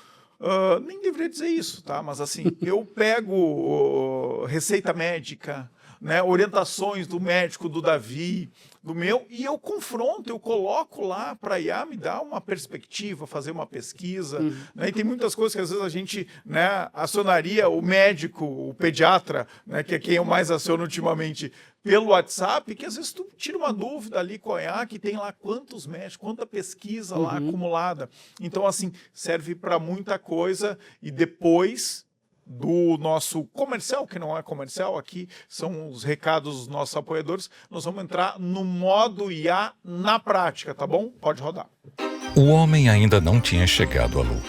nem deveria dizer isso, tá? Mas assim, eu pego receita médica, né, orientações do médico, do Davi, do meu, e eu confronto, eu coloco lá para a IA me dar uma perspectiva, fazer uma pesquisa. Né, e tem muitas coisas que às vezes a gente, né, acionaria o médico, o pediatra, né, que é quem eu mais aciono ultimamente, pelo WhatsApp, que às vezes tu tira uma dúvida ali com a IA, que tem lá quantos médicos, quanta pesquisa lá acumulada. Então, assim, serve para muita coisa e depois do nosso comercial, que não é comercial, aqui são os recados dos nossos apoiadores, nós vamos entrar no modo IA na prática, tá bom? Pode rodar. O homem ainda não tinha chegado à Lua.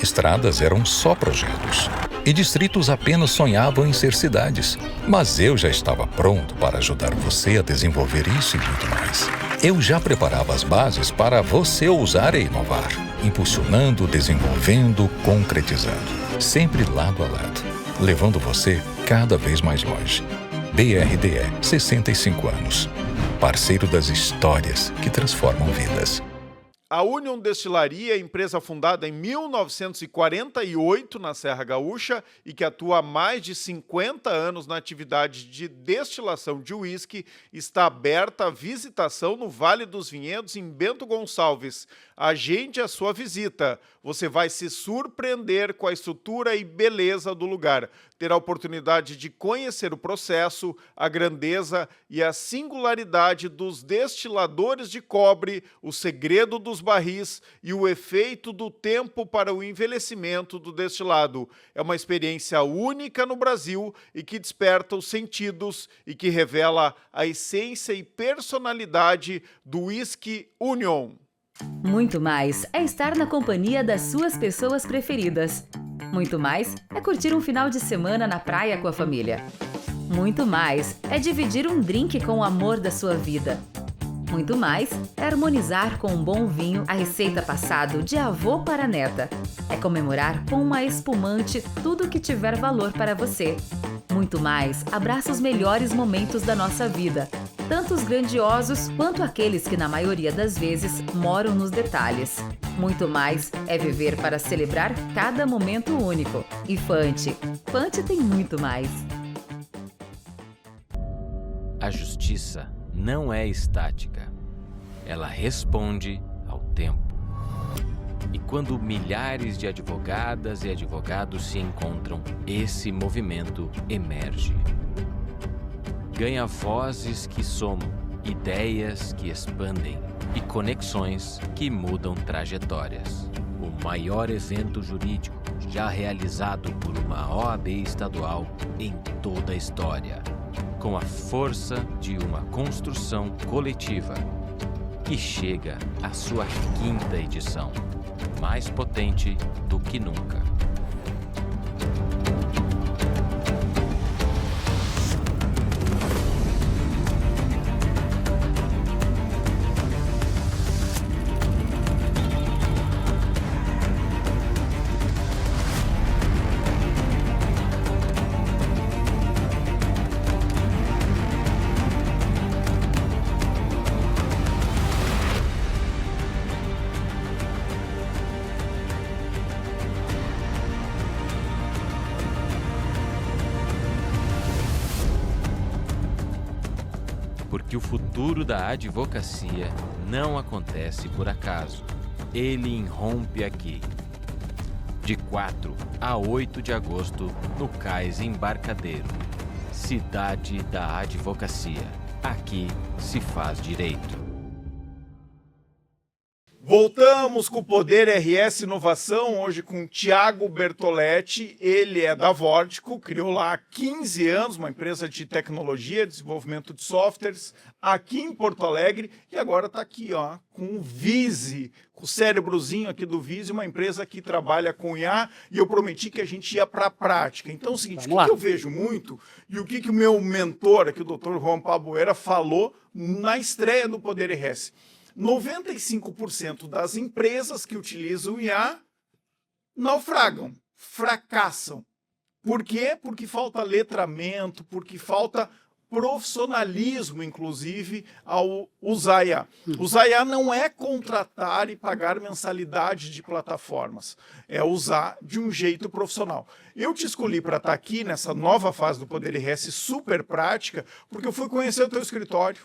Estradas eram só projetos, e distritos apenas sonhavam em ser cidades. Mas eu já estava pronto para ajudar você a desenvolver isso e muito mais. Eu já preparava as bases para você ousar e inovar, impulsionando, desenvolvendo, concretizando. Sempre lado a lado, levando você cada vez mais longe. BRDE, 65 anos. Parceiro das histórias que transformam vidas. A Union Destilaria, empresa fundada em 1948 na Serra Gaúcha e que atua há mais de 50 anos na atividade de destilação de uísque, está aberta à visitação no Vale dos Vinhedos, em Bento Gonçalves. Agende a sua visita. Você vai se surpreender com a estrutura e beleza do lugar. Terá a oportunidade de conhecer o processo, a grandeza e a singularidade dos destiladores de cobre, o segredo dos barris e o efeito do tempo para o envelhecimento do destilado. É uma experiência única no Brasil e que desperta os sentidos e que revela a essência e personalidade do Whisky Union. Muito mais é estar na companhia das suas pessoas preferidas. Muito mais é curtir um final de semana na praia com a família. Muito mais é dividir um drink com o amor da sua vida. Muito mais é harmonizar com um bom vinho a receita passada de avô para neta. É comemorar com uma espumante tudo que tiver valor para você. Muito mais abraça os melhores momentos da nossa vida, tanto os grandiosos quanto aqueles que na maioria das vezes moram nos detalhes. Muito mais é viver para celebrar cada momento único. E Fante tem muito mais. A justiça não é estática. Ela responde ao tempo. E quando milhares de advogadas e advogados se encontram, esse movimento emerge. Ganha vozes que somam, ideias que expandem e conexões que mudam trajetórias. O maior evento jurídico já realizado por uma OAB estadual em toda a história, com a força de uma construção coletiva que chega à sua 5ª edição, mais potente do que nunca. Porque o futuro da advocacia não acontece por acaso. Ele irrompe aqui. De 4 a 8 de agosto, no Cais Embarcadero. Cidade da Advocacia. Aqui se faz direito. Voltamos com o Poder RS Inovação, hoje com o Thiago Bertoletti. Ele é da Vortico, criou lá há 15 anos uma empresa de tecnologia, desenvolvimento de softwares, aqui em Porto Alegre, e agora está aqui ó, com o Vise, com o cérebrozinho aqui do Vise, uma empresa que trabalha com IA, e eu prometi que a gente ia para a prática. Então é o seguinte, o que eu vejo muito, e o que o meu mentor aqui, o Dr. Juan Pabuera, falou na estreia do Poder RS. 95% das empresas que utilizam o IA naufragam, fracassam. Por quê? Porque falta letramento, porque falta profissionalismo, inclusive, ao usar IA. Usar IA não é contratar e pagar mensalidade de plataformas, é usar de um jeito profissional. Eu te escolhi para estar aqui nessa nova fase do Poder RS super prática, porque eu fui conhecer o teu escritório,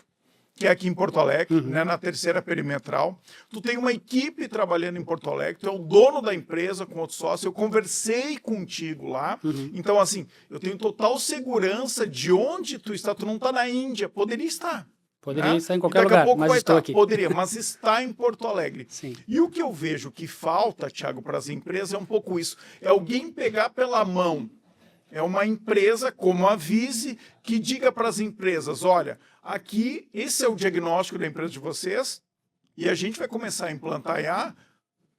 que é aqui em Porto Alegre, né, na Terceira Perimetral. Tu tem uma equipe trabalhando em Porto Alegre, tu é o dono da empresa com outro sócio, eu conversei contigo lá, então assim, eu tenho total segurança de onde tu está, tu não está na Índia, poderia estar. Poderia estar em qualquer lugar, mas estou aqui. Poderia, mas está em Porto Alegre. Sim. E o que eu vejo que falta, Thiago, para as empresas é um pouco isso, é alguém pegar pela mão. É uma empresa como a Vise que diga para as empresas, olha, aqui esse é o diagnóstico da empresa de vocês e a gente vai começar a implantar IA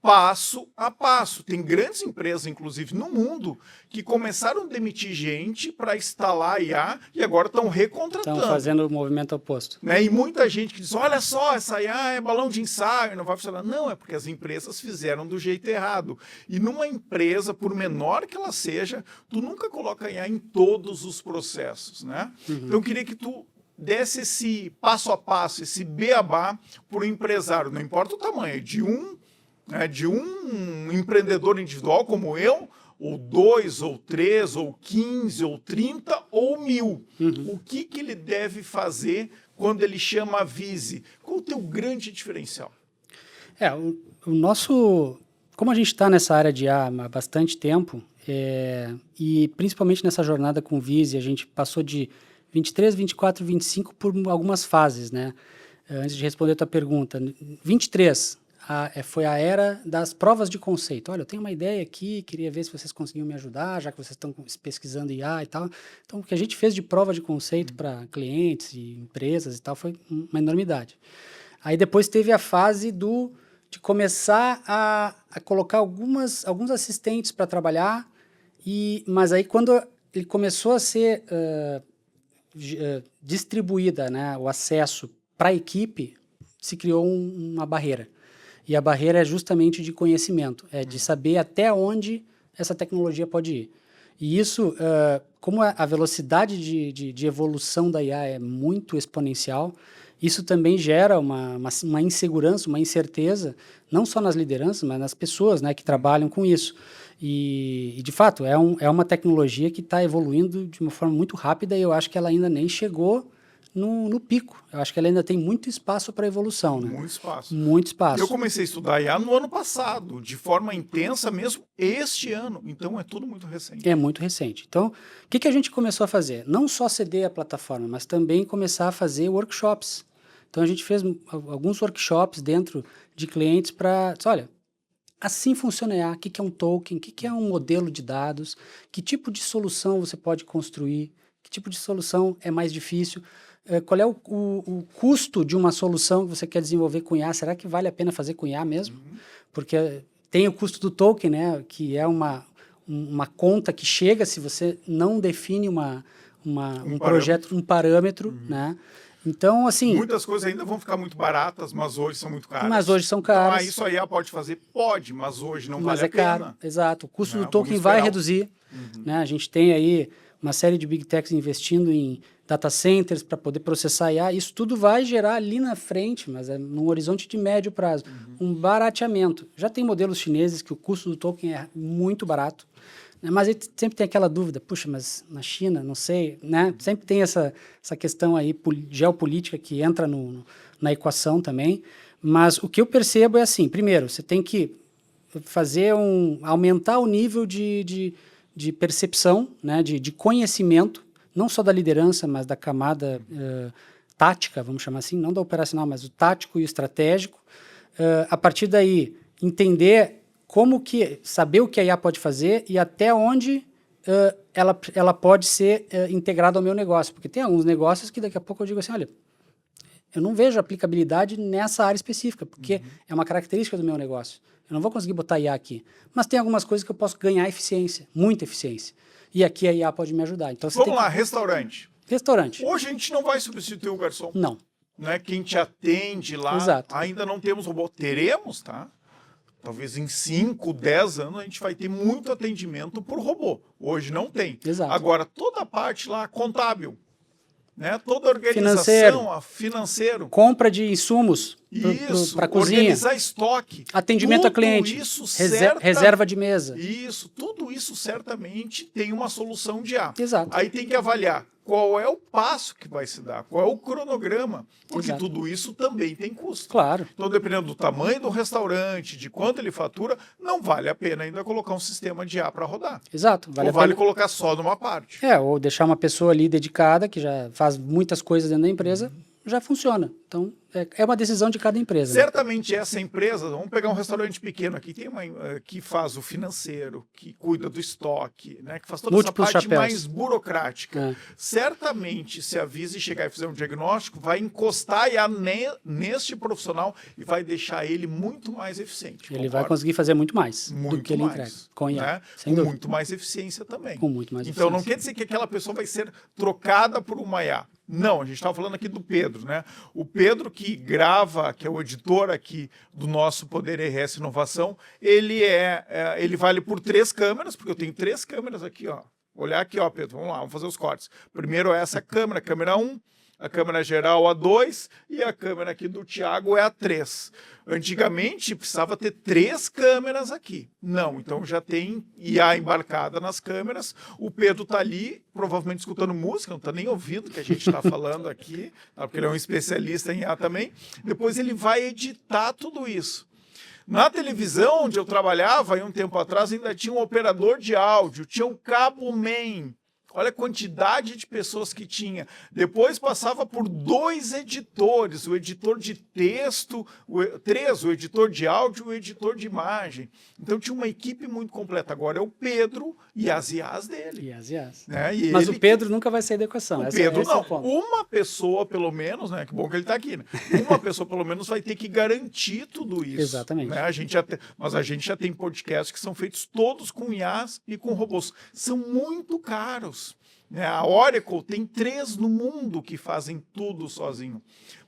passo a passo. Tem grandes empresas, inclusive no mundo, que começaram a demitir gente para instalar IA e agora estão recontratando. Estão fazendo o movimento oposto. Né? E muita gente que diz, olha só, essa IA é balão de ensaio, não vai funcionar. Não, é porque as empresas fizeram do jeito errado. E numa empresa, por menor que ela seja, tu nunca coloca IA em todos os processos. Né? Então eu queria que tu desse esse passo a passo, esse beabá para o empresário, não importa o tamanho, de um empreendedor individual como eu, ou 2, ou 3, ou 15, ou 30, ou 1000. O que ele deve fazer quando ele chama a Vise? Qual o teu grande diferencial? O nosso... Como a gente está nessa área de IA há bastante tempo, e principalmente nessa jornada com Vise, a gente passou de 23, 24, 25 por algumas fases, né? Antes de responder a tua pergunta, 23 foi a era das provas de conceito. Olha, eu tenho uma ideia aqui, queria ver se vocês conseguiam me ajudar, já que vocês estão pesquisando IA e tal. Então, o que a gente fez de prova de conceito para clientes e empresas e tal foi uma enormidade. Aí depois teve a fase de começar a colocar alguns assistentes para trabalhar, mas aí quando ele começou a ser distribuída, né, o acesso para a equipe, se criou uma barreira. E a barreira é justamente de conhecimento, de saber até onde essa tecnologia pode ir. E isso, como a velocidade de evolução da IA é muito exponencial, isso também gera uma insegurança, uma incerteza, não só nas lideranças, mas nas pessoas, né, que trabalham com isso. E de fato, é uma tecnologia que está evoluindo de uma forma muito rápida e eu acho que ela ainda nem chegou no pico. Eu acho que ela ainda tem muito espaço para evolução. Né? Muito espaço. Muito espaço. Eu comecei a estudar IA no ano passado, de forma intensa mesmo este ano. Então, é tudo muito recente. É muito recente. Então, o que a gente começou a fazer? Não só ceder a plataforma, mas também começar a fazer workshops. Então, a gente fez alguns workshops dentro de clientes para... Olha, assim funciona a IA. O que é um token? O que é um modelo de dados? Que tipo de solução você pode construir? Que tipo de solução é mais difícil? Qual é o custo de uma solução que você quer desenvolver com IA? Será que vale a pena fazer com IA mesmo? Porque tem o custo do token, né, que é uma conta que chega se você não define um projeto, um parâmetro, né? Então, assim... Muitas coisas ainda vão ficar muito baratas, mas hoje são muito caras. Mas hoje são caras. Então, isso aí a pode fazer? Pode, mas hoje não vale a pena. Mas é caro, exato. O custo do token vai reduzir. Né? A gente tem aí uma série de big techs investindo em data centers para poder processar IA. Isso tudo vai gerar ali na frente, mas é num horizonte de médio prazo, um barateamento. Já tem modelos chineses que o custo do token é muito barato, né? Mas aí sempre tem aquela dúvida, puxa, mas na China, não sei, né? Sempre tem essa questão aí geopolítica que entra na equação também. Mas o que eu percebo é assim, primeiro, você tem que aumentar o nível de percepção, né? de conhecimento, não só da liderança, mas da camada tática, vamos chamar assim, não da operacional, mas o tático e o estratégico. A partir daí, saber o que a IA pode fazer e até onde ela pode ser integrada ao meu negócio. Porque tem alguns negócios que daqui a pouco eu digo assim, olha, eu não vejo aplicabilidade nessa área específica, porque é uma característica do meu negócio. Eu não vou conseguir botar IA aqui. Mas tem algumas coisas que eu posso ganhar eficiência, muita eficiência. E aqui a IA pode me ajudar. Então, vamos lá, restaurante. Restaurante. Hoje a gente não vai substituir o garçom. Não. Né? Quem te atende lá, exato. Ainda não temos robô. Teremos, tá? Talvez em 5, 10 anos a gente vai ter muito atendimento por robô. Hoje não tem. Exato. Agora, toda a parte lá contábil, né? Toda a organização, financeiro. Compra de insumos para cozinha. Organizar estoque. Atendimento tudo a cliente. Isso reserva de mesa. Isso, tudo isso certamente tem uma solução de IA. Exato. Aí tem que avaliar qual é o passo que vai se dar, qual é o cronograma, porque exato. Tudo isso também tem custo. Claro. Então, dependendo do tamanho do restaurante, de quanto ele fatura, não vale a pena ainda colocar um sistema de IA para rodar. Exato. Vale colocar só numa parte. Ou deixar uma pessoa ali dedicada, que já faz muitas coisas dentro da empresa, já funciona. Então, é uma decisão de cada empresa. Certamente, né? Essa empresa, vamos pegar um restaurante pequeno aqui, tem uma que faz o financeiro, que cuida do estoque, né? Que faz toda Múltiplos essa parte chapéus. mais burocrática. Certamente, se a Vise chegar e fizer um diagnóstico, vai encostar neste profissional e vai deixar ele muito mais eficiente. Ele vai conseguir fazer muito mais do que ele entrega. Com IA. Né? Com muito mais eficiência também. Com muito mais então, eficiência. Não quer dizer que aquela pessoa vai ser trocada por uma IA. Não, a gente estava falando aqui do Pedro, né? O Pedro que grava, que é o editor aqui do nosso Poder RS Inovação, ele vale por 3 câmeras, porque eu tenho 3 câmeras aqui, ó. Olhar aqui, ó, Pedro, vamos lá, vamos fazer os cortes. Primeiro essa câmera 1, a câmera geral a 2 e a câmera aqui do Thiago é a 3. Antigamente precisava ter 3 câmeras aqui. Não, então já tem IA embarcada nas câmeras. O Pedro está ali, provavelmente escutando música, não está nem ouvindo o que a gente está falando aqui, tá? Porque ele é um especialista em IA também. Depois ele vai editar tudo isso. Na televisão, onde eu trabalhava, aí um tempo atrás, ainda tinha um operador de áudio, tinha um cabo man. Olha a quantidade de pessoas que tinha. Depois passava por 2 editores, o editor de texto, o editor de áudio e o editor de imagem. Então tinha uma equipe muito completa. Agora é o Pedro e as IAs dele. E as IAs. Né? Mas o Pedro nunca vai sair da equação. O Pedro não. Uma pessoa, pelo menos, né? Que bom que ele está aqui, né? Uma pessoa, pelo menos, vai ter que garantir tudo isso. Exatamente. Né? Mas a gente já tem podcasts que são feitos todos com IAs e com robôs. São muito caros. A Oracle tem 3 no mundo que fazem tudo sozinho.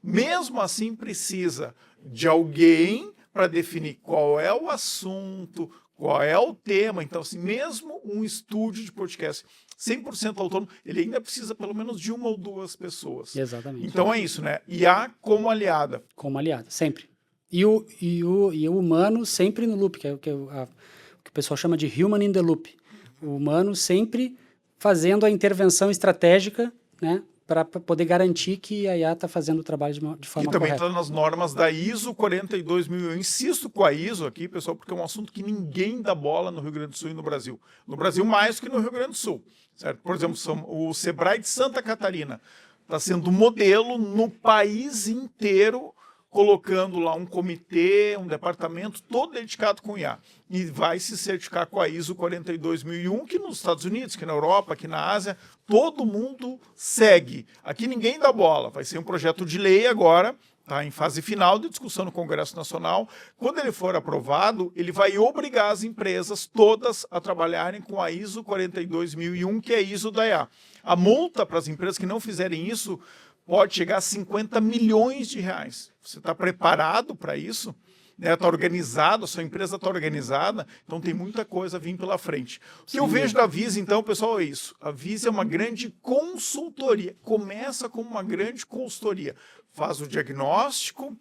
Mesmo assim, precisa de alguém para definir qual é o assunto, qual é o tema. Então, assim, mesmo um estúdio de podcast 100% autônomo, ele ainda precisa pelo menos de 1 ou 2 pessoas. Exatamente. Então é isso, né? IA como aliada. Como aliada, sempre. E o humano sempre no loop, que é o que o pessoal chama de human in the loop. O humano sempre fazendo a intervenção estratégica, né, para poder garantir que a IA está fazendo o trabalho de forma correta. E também está nas normas da ISO 42000. Eu insisto com a ISO aqui, pessoal, porque é um assunto que ninguém dá bola no Rio Grande do Sul e no Brasil. No Brasil, mais que no Rio Grande do Sul. Certo? Por exemplo, o Sebrae de Santa Catarina está sendo modelo no país inteiro, colocando lá um comitê, um departamento todo dedicado com IA. E vai se certificar com a ISO 42001, que nos Estados Unidos, que na Europa, que na Ásia, todo mundo segue. Aqui ninguém dá bola. Vai ser um projeto de lei agora, está em fase final de discussão no Congresso Nacional. Quando ele for aprovado, ele vai obrigar as empresas todas a trabalharem com a ISO 42001, que é a ISO da IA. A multa para as empresas que não fizerem isso pode chegar a 50 milhões de reais. Você está preparado para isso? Está organizado, a sua empresa está organizada, então tem muita coisa vindo pela frente. O que eu vejo da Vise, então, pessoal, é isso. A Vise é uma grande consultoria. Começa como uma grande consultoria. Faz o diagnóstico,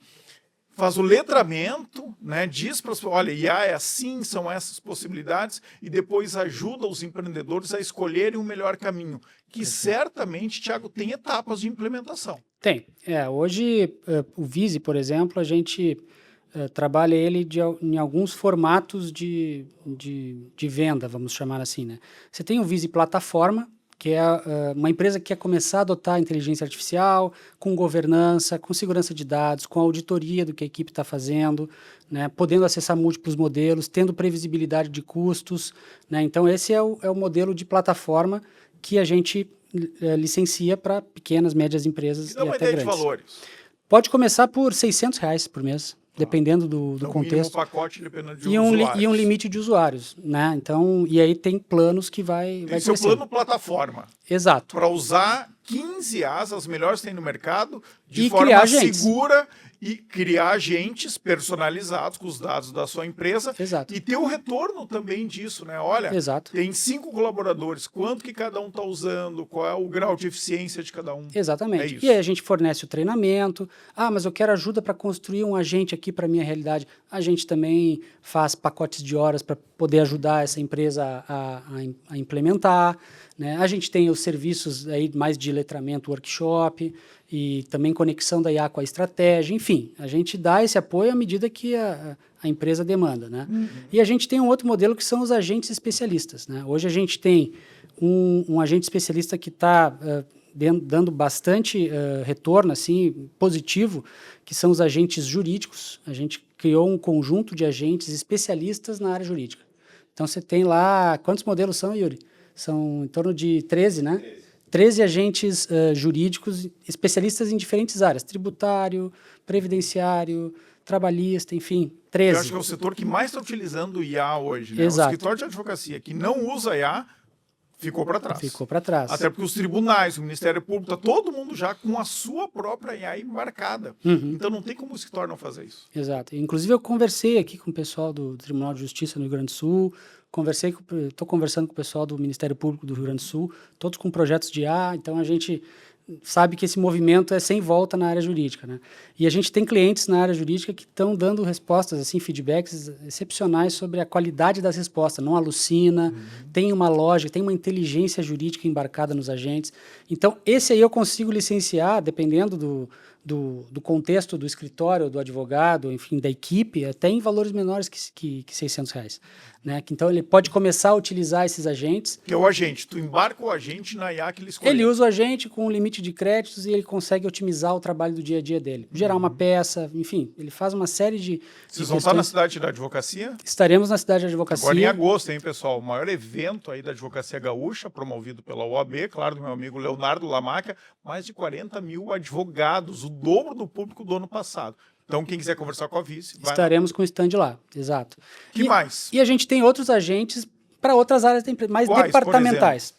faz o letramento, né? Diz para as pessoas, olha, IA é assim, são essas possibilidades, e depois ajuda os empreendedores a escolherem o melhor caminho, que certamente, Thiago, tem etapas de implementação. Tem. Hoje, o Vise, por exemplo, a gente trabalha ele em alguns formatos de venda, vamos chamar assim, né? Você tem o Vise Plataforma, que é uma empresa que quer começar a adotar a inteligência artificial, com governança, com segurança de dados, com auditoria do que a equipe está fazendo, né, podendo acessar múltiplos modelos, tendo previsibilidade de custos, né? Então, esse é o modelo de plataforma que a gente licencia para pequenas, médias empresas e dá uma até ideia grandes. de valores. Pode começar por R$600 por mês, dependendo do Então, contexto. Um pacote dependendo de E usuários. um limite de usuários, né? Então, e aí tem planos que vai Tem seu crescendo. plano plataforma. Exato. Para usar 15 IAs, as melhores que tem no mercado, de E forma criar agentes. segura e criar agentes personalizados com os dados da sua empresa. Exato. E ter o retorno também disso, né? Olha, Exato. tem 5 colaboradores, quanto que cada um está usando, qual é o grau de eficiência de cada um. Exatamente. É isso. E aí a gente fornece o treinamento. Ah, mas eu quero ajuda para construir um agente aqui para minha realidade. A gente também faz pacotes de horas para poder ajudar essa empresa a implementar, né? A gente tem os serviços aí mais de letramento, workshop e também conexão da IA com a estratégia. Enfim, a gente dá esse apoio à medida que a empresa demanda, né? E a gente tem um outro modelo que são os agentes especialistas, né? Hoje a gente tem um agente especialista que está dando bastante retorno assim, positivo, que são os agentes jurídicos. A gente criou um conjunto de agentes especialistas na área jurídica. Então, você tem lá... Quantos modelos são, Yuri? São em torno de 13, né? 13 agentes jurídicos especialistas em diferentes áreas. Tributário, previdenciário, trabalhista, enfim, 13. Eu acho que é o setor que mais está utilizando IA hoje, né? Exato. O escritório de advocacia que não usa IA ficou para trás. Ficou para trás. Até porque os tribunais, o Ministério Público, está todo mundo já com a sua própria IA embarcada. Então não tem como o escritório não fazer isso. Exato. Inclusive eu conversei aqui com o pessoal do Tribunal de Justiça no Rio Grande do Sul, estou conversando com o pessoal do Ministério Público do Rio Grande do Sul, todos com projetos de IA, então a gente sabe que esse movimento é sem volta na área jurídica, né? E a gente tem clientes na área jurídica que estão dando respostas, assim, feedbacks excepcionais sobre a qualidade das respostas, não alucina, tem uma lógica, tem uma inteligência jurídica embarcada nos agentes. Então, esse aí eu consigo licenciar, dependendo do contexto do escritório, do advogado, enfim, da equipe, até em valores menores que R$600, né? Então, ele pode começar a utilizar esses agentes. Que é o agente. Tu embarca o agente na IA que ele escolheu. Ele usa o agente com um limite de créditos e ele consegue otimizar o trabalho do dia a dia dele. Gerar uma peça, enfim, ele faz uma série de Vocês vão estar na cidade da advocacia? Estaremos na cidade de advocacia. Agora em agosto, hein, pessoal? O maior evento aí da Advocacia Gaúcha, promovido pela OAB, claro, do meu amigo Leonardo Lamaca, mais de 40 mil advogados, o dobro do público do ano passado. Então, quem quiser conversar com a vice... Estaremos com o stand lá, exato. Que mais? E a gente tem outros agentes para outras áreas da empresa, mais Quais, departamentais.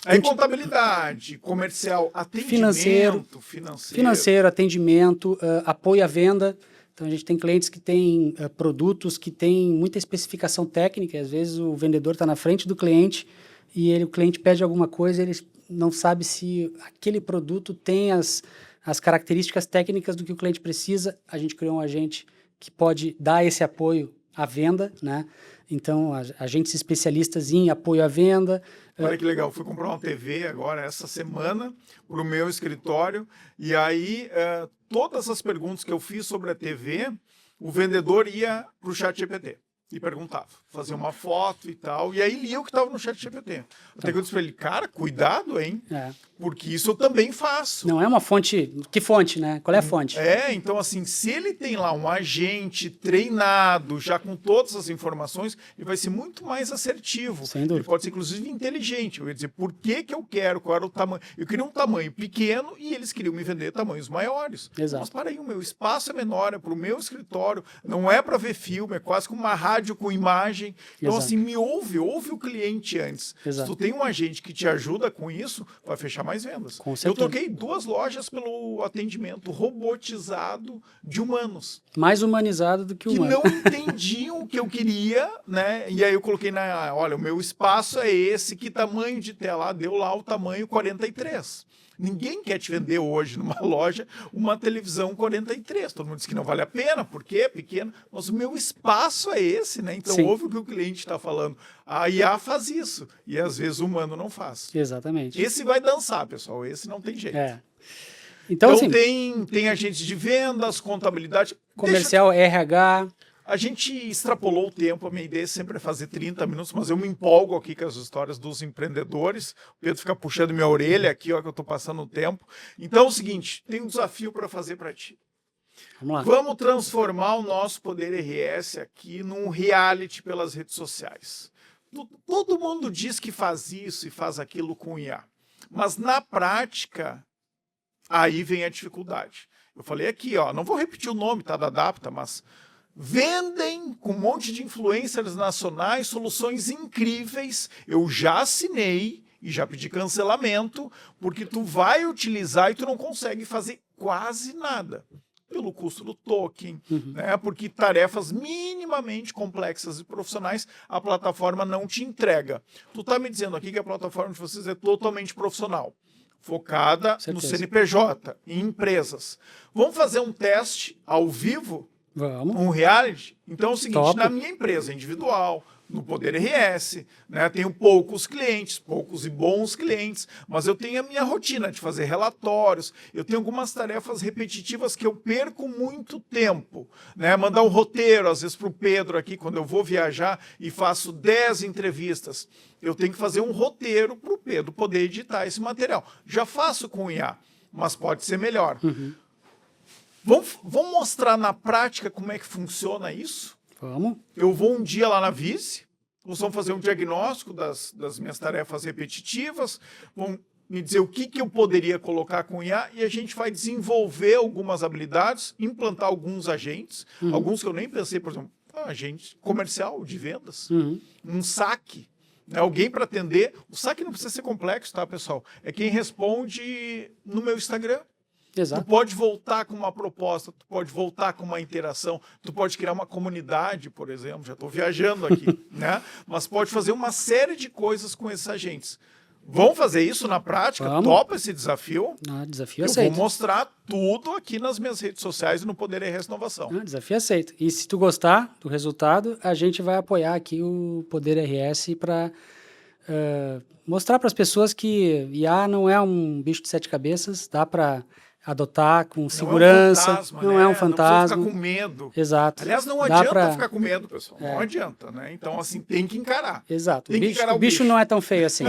Aí, contabilidade, comercial, atendimento, financeiro, atendimento, apoio à venda. Então, a gente tem clientes que têm produtos que têm muita especificação técnica. Às vezes, o vendedor está na frente do cliente e o cliente pede alguma coisa, ele não sabe se aquele produto tem as características técnicas do que o cliente precisa. A gente criou um agente que pode dar esse apoio à venda, né? Então, agentes especialistas em apoio à venda. Olha que legal, fui comprar uma TV agora, essa semana, para o meu escritório, e aí todas as perguntas que eu fiz sobre a TV, o vendedor ia para o ChatGPT e perguntava, fazia uma foto e tal, e aí lia o que estava no ChatGPT. Até que eu disse para ele, cara, cuidado, hein? Porque isso eu também faço. Não é uma fonte... Que fonte, né? Qual é a fonte? Então assim, se ele tem lá um agente treinado, já com todas as informações, ele vai ser muito mais assertivo. Sem dúvida. Ele pode ser, inclusive, inteligente. Eu ia dizer, por que eu quero, qual era o tamanho? Eu queria um tamanho pequeno e eles queriam me vender tamanhos maiores. Exato. Mas para aí, o meu espaço é menor, é para o meu escritório, não é para ver filme, é quase como uma rádio com imagem. Então, Exato. assim, ouve o cliente antes. Exato. Se tu tem um agente que te ajuda com isso, vai fechar mais vendas. Com Eu certeza. troquei 2 lojas pelo atendimento robotizado de humanos. Mais humanizado do que Que humano. não entendiam o que eu queria, né? E aí eu coloquei olha, o meu espaço é esse, que tamanho de tela? Deu lá o tamanho 43. Ninguém quer te vender hoje numa loja uma televisão 43. Todo mundo diz que não vale a pena, porque é pequeno. Mas o meu espaço é esse, né? Então, Sim. ouve o que o cliente está falando. A IA faz isso. E às vezes o humano não faz. Exatamente. Esse vai dançar, pessoal. Esse não tem jeito. Então, assim, tem agentes de vendas, contabilidade. comercial, RH... A gente extrapolou o tempo, a minha ideia sempre é fazer 30 minutos, mas eu me empolgo aqui com as histórias dos empreendedores. O Pedro fica puxando minha orelha aqui, ó, que eu estou passando o tempo. Então é o seguinte, tem um desafio para fazer para ti. Vamos lá. Vamos transformar o nosso Poder RS aqui num reality pelas redes sociais. Todo mundo diz que faz isso e faz aquilo com IA, mas na prática, aí vem a dificuldade. Eu falei aqui, ó, não vou repetir o nome, tá, da Adapta, mas... vendem com um monte de influencers nacionais soluções incríveis. Eu já assinei e já pedi cancelamento, porque tu vai utilizar e tu não consegue fazer quase nada. Pelo custo do token, né? Porque tarefas minimamente complexas e profissionais a plataforma não te entrega. Tu tá me dizendo aqui que a plataforma de vocês é totalmente profissional, focada no CNPJ, em empresas. Vamos fazer um teste ao vivo? Vamos. Um reality? Então é o seguinte, Top. na minha empresa individual, no Poder RS, né, tenho poucos clientes, poucos e bons clientes, mas eu tenho a minha rotina de fazer relatórios, eu tenho algumas tarefas repetitivas que eu perco muito tempo, né, mandar um roteiro, às vezes para o Pedro aqui, quando eu vou viajar e faço 10 entrevistas, eu tenho que fazer um roteiro para o Pedro poder editar esse material. Já faço com IA, mas pode ser melhor. Vamos mostrar na prática como é que funciona isso? Vamos. Eu vou um dia lá na Vice, nós vamos fazer um diagnóstico das minhas tarefas repetitivas, vão me dizer o que eu poderia colocar com IA e a gente vai desenvolver algumas habilidades, implantar alguns agentes, alguns que eu nem pensei, por exemplo, agente comercial de vendas, um saque, né, alguém para atender. O saque não precisa ser complexo, tá, pessoal? É quem responde no meu Instagram. Exato. Tu pode voltar com uma proposta, tu pode voltar com uma interação, tu pode criar uma comunidade, por exemplo, já estou viajando aqui, né? Mas pode fazer uma série de coisas com esses agentes. Vamos fazer isso na prática? Vamos. Topa esse desafio? Desafio Eu aceito. vou mostrar tudo aqui nas minhas redes sociais e no Poder RS Inovação. Desafio aceito. E se tu gostar do resultado, a gente vai apoiar aqui o Poder RS para mostrar para as pessoas que IA não é um bicho de 7 cabeças, dá para adotar com segurança, não é um fantasma. Não precisa ficar com medo. Exato. Aliás, não Dá adianta pra- ficar com medo, pessoal. Não adianta, né? Então, assim, tem que encarar. Exato. Tem que encarar O bicho não é tão feio assim.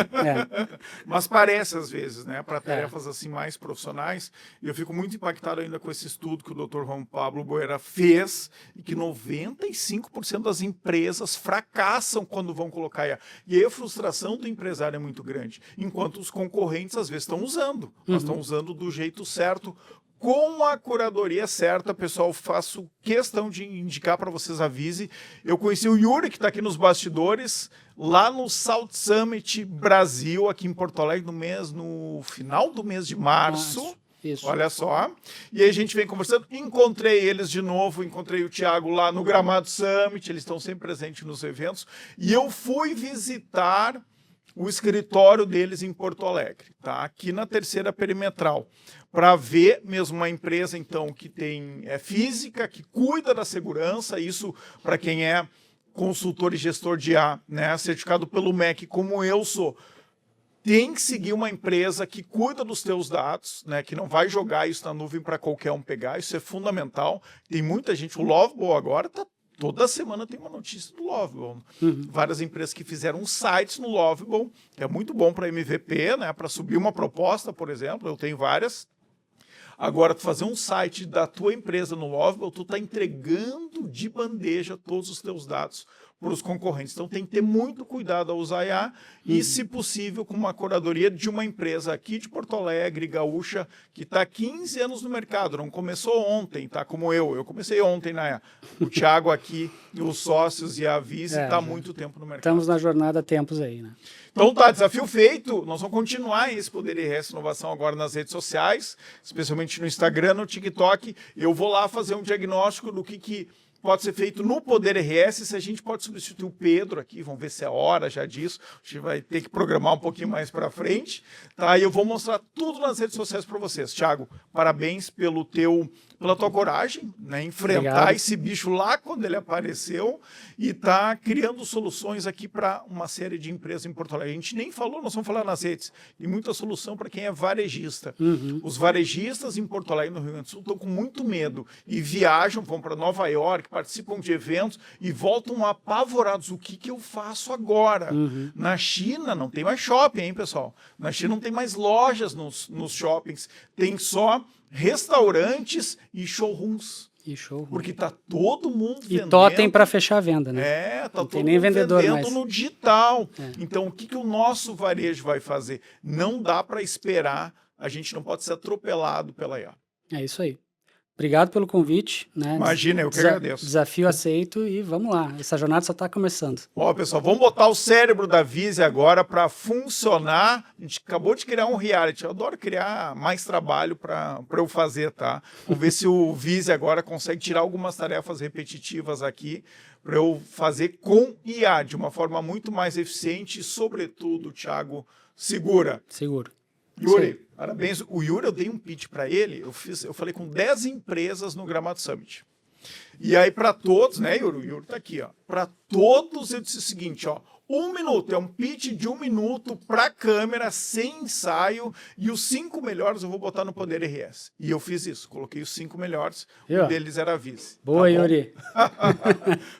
Mas parece, às vezes, né? Para tarefas assim mais profissionais. E eu fico muito impactado ainda com esse estudo que o Dr. Juan Pablo Boera fez, e que 95% das empresas fracassam quando vão colocar IA. E aí a frustração do empresário é muito grande, enquanto os concorrentes, às vezes, estão usando. Mas estão usando do jeito certo, com a curadoria certa. Pessoal, faço questão de indicar para vocês a Vise. Eu conheci o Yuri, que está aqui nos bastidores, lá no South Summit Brasil, aqui em Porto Alegre, no final do mês de março. Isso. Olha só. E aí a gente vem conversando. Encontrei eles de novo, encontrei o Thiago lá no Gramado Summit, eles estão sempre presentes nos eventos. E eu fui visitar o escritório deles em Porto Alegre, tá? Aqui na Terceira Perimetral, para ver mesmo uma empresa, então, que tem física, que cuida da segurança, isso para quem é consultor e gestor de IA, né? Certificado pelo MEC, como eu sou. Tem que seguir uma empresa que cuida dos teus dados, né? Que não vai jogar isso na nuvem para qualquer um pegar, isso é fundamental. Tem muita gente, o Lovable agora está toda semana tem uma notícia do Lovable. Várias empresas que fizeram sites no Lovable, que é muito bom para MVP, né? Para subir uma proposta, por exemplo, eu tenho várias. Agora, tu fazer um site da tua empresa no Lovable, tu está entregando de bandeja todos os teus dados para os concorrentes. Então, tem que ter muito cuidado ao usar IA e, se possível, com uma curadoria de uma empresa aqui de Porto Alegre, gaúcha, que está há 15 anos no mercado. Não começou ontem, tá? Como eu. Eu comecei ontem na IA. O Thiago aqui, os sócios e a Vise está há muito tempo no mercado. Estamos na jornada há tempos aí, né? Então tá, desafio feito. Nós vamos continuar esse Poder RS Inovação agora nas redes sociais, especialmente no Instagram, no TikTok. Eu vou lá fazer um diagnóstico do que pode ser feito no Poder RS, se a gente pode substituir o Pedro aqui, vamos ver se é hora já disso, a gente vai ter que programar um pouquinho mais para frente, tá? E eu vou mostrar tudo nas redes sociais para vocês. Thiago, parabéns pela tua coragem, né? Enfrentar Obrigado. esse bicho lá quando ele apareceu e tá criando soluções aqui para uma série de empresas em Porto Alegre. A gente nem falou, nós vamos falar nas redes, e muita solução para quem é varejista. Os varejistas em Porto Alegre, no Rio Grande do Sul, estão com muito medo e viajam, vão para Nova York, participam de eventos e voltam apavorados. O que eu faço agora? Na China não tem mais shopping, hein, pessoal? Na China não tem mais lojas nos shoppings, tem só restaurantes e showrooms. E show. Porque tá todo mundo E vendendo. totem para fechar a venda, né? Tá Não todo tem nem mundo vendedor vendendo mais. no digital. Então, o que o nosso varejo vai fazer? Não dá para esperar, a gente não pode ser atropelado pela IA. É isso aí. Obrigado pelo convite, né? Imagina, eu que agradeço. Desafio aceito e vamos lá. Essa jornada só está começando. Ó, pessoal, vamos botar o cérebro da Vise agora para funcionar. A gente acabou de criar um reality. Eu adoro criar mais trabalho para eu fazer, tá? Vamos ver se o Vise agora consegue tirar algumas tarefas repetitivas aqui para eu fazer com IA de uma forma muito mais eficiente e, sobretudo, Thiago, segura. Seguro. Yuri, parabéns. O Yuri, eu dei um pitch para ele, eu falei com 10 empresas no Gramado Summit. E aí, para todos, né, Yuri? O Yuri tá aqui, ó. Para todos, eu disse o seguinte, ó. 1 minuto, é um pitch de 1 minuto para câmera, sem ensaio, e os 5 melhores eu vou botar no Poder RS. E eu fiz isso, coloquei os 5 melhores, um deles era a Vise. Boa, tá bom? Yuri.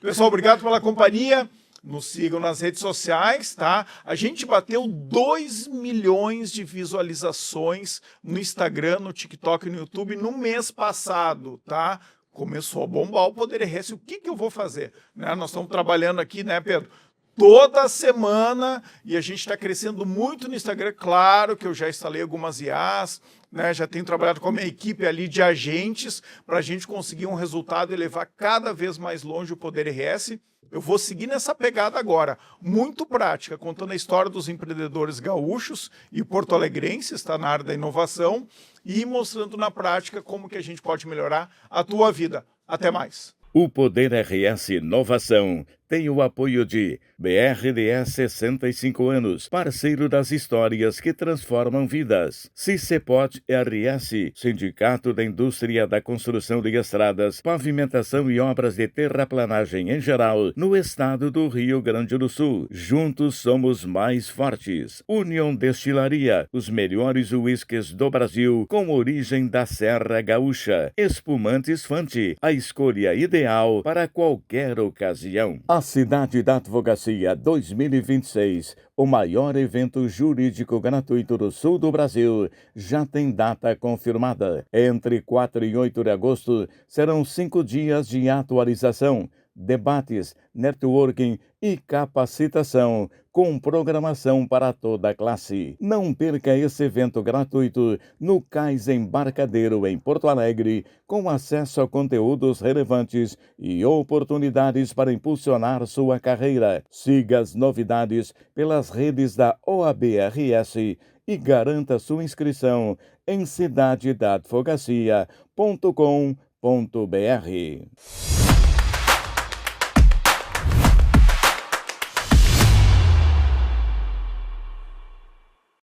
Pessoal, obrigado pela companhia. Nos sigam nas redes sociais, tá? A gente bateu 2 milhões de visualizações no Instagram, no TikTok e no YouTube no mês passado, tá? Começou a bombar o Poder RS. O que eu vou fazer? Né? Nós estamos trabalhando aqui, né, Pedro? Toda semana, e a gente está crescendo muito no Instagram. Claro que eu já instalei algumas IAs, né? Já tenho trabalhado com a minha equipe ali de agentes para a gente conseguir um resultado e levar cada vez mais longe o Poder RS. Eu vou seguir nessa pegada agora, muito prática, contando a história dos empreendedores gaúchos e porto-alegrenses, está na área da inovação, e mostrando na prática como que a gente pode melhorar a tua vida. Até mais. O Poder RS Inovação tem o apoio de BRDS 65 anos, parceiro das histórias que transformam vidas. Cicepot RS, Sindicato da Indústria da Construção de Estradas, Pavimentação e Obras de Terraplanagem em geral, no estado do Rio Grande do Sul. Juntos somos mais fortes. União Destilaria, os melhores uísques do Brasil, com origem da Serra Gaúcha. Espumantes Fante, a escolha ideal para qualquer ocasião. A Cidade da Advocacia 2026, o maior evento jurídico gratuito do sul do Brasil, já tem data confirmada. Entre 4 e 8 de agosto serão 5 dias de atualização, debates, networking e capacitação, com programação para toda a classe. Não perca esse evento gratuito no Cais Embarcadero, em Porto Alegre, com acesso a conteúdos relevantes e oportunidades para impulsionar sua carreira. Siga as novidades pelas redes da OAB-RS e garanta sua inscrição em cidadedadvocacia.com.br.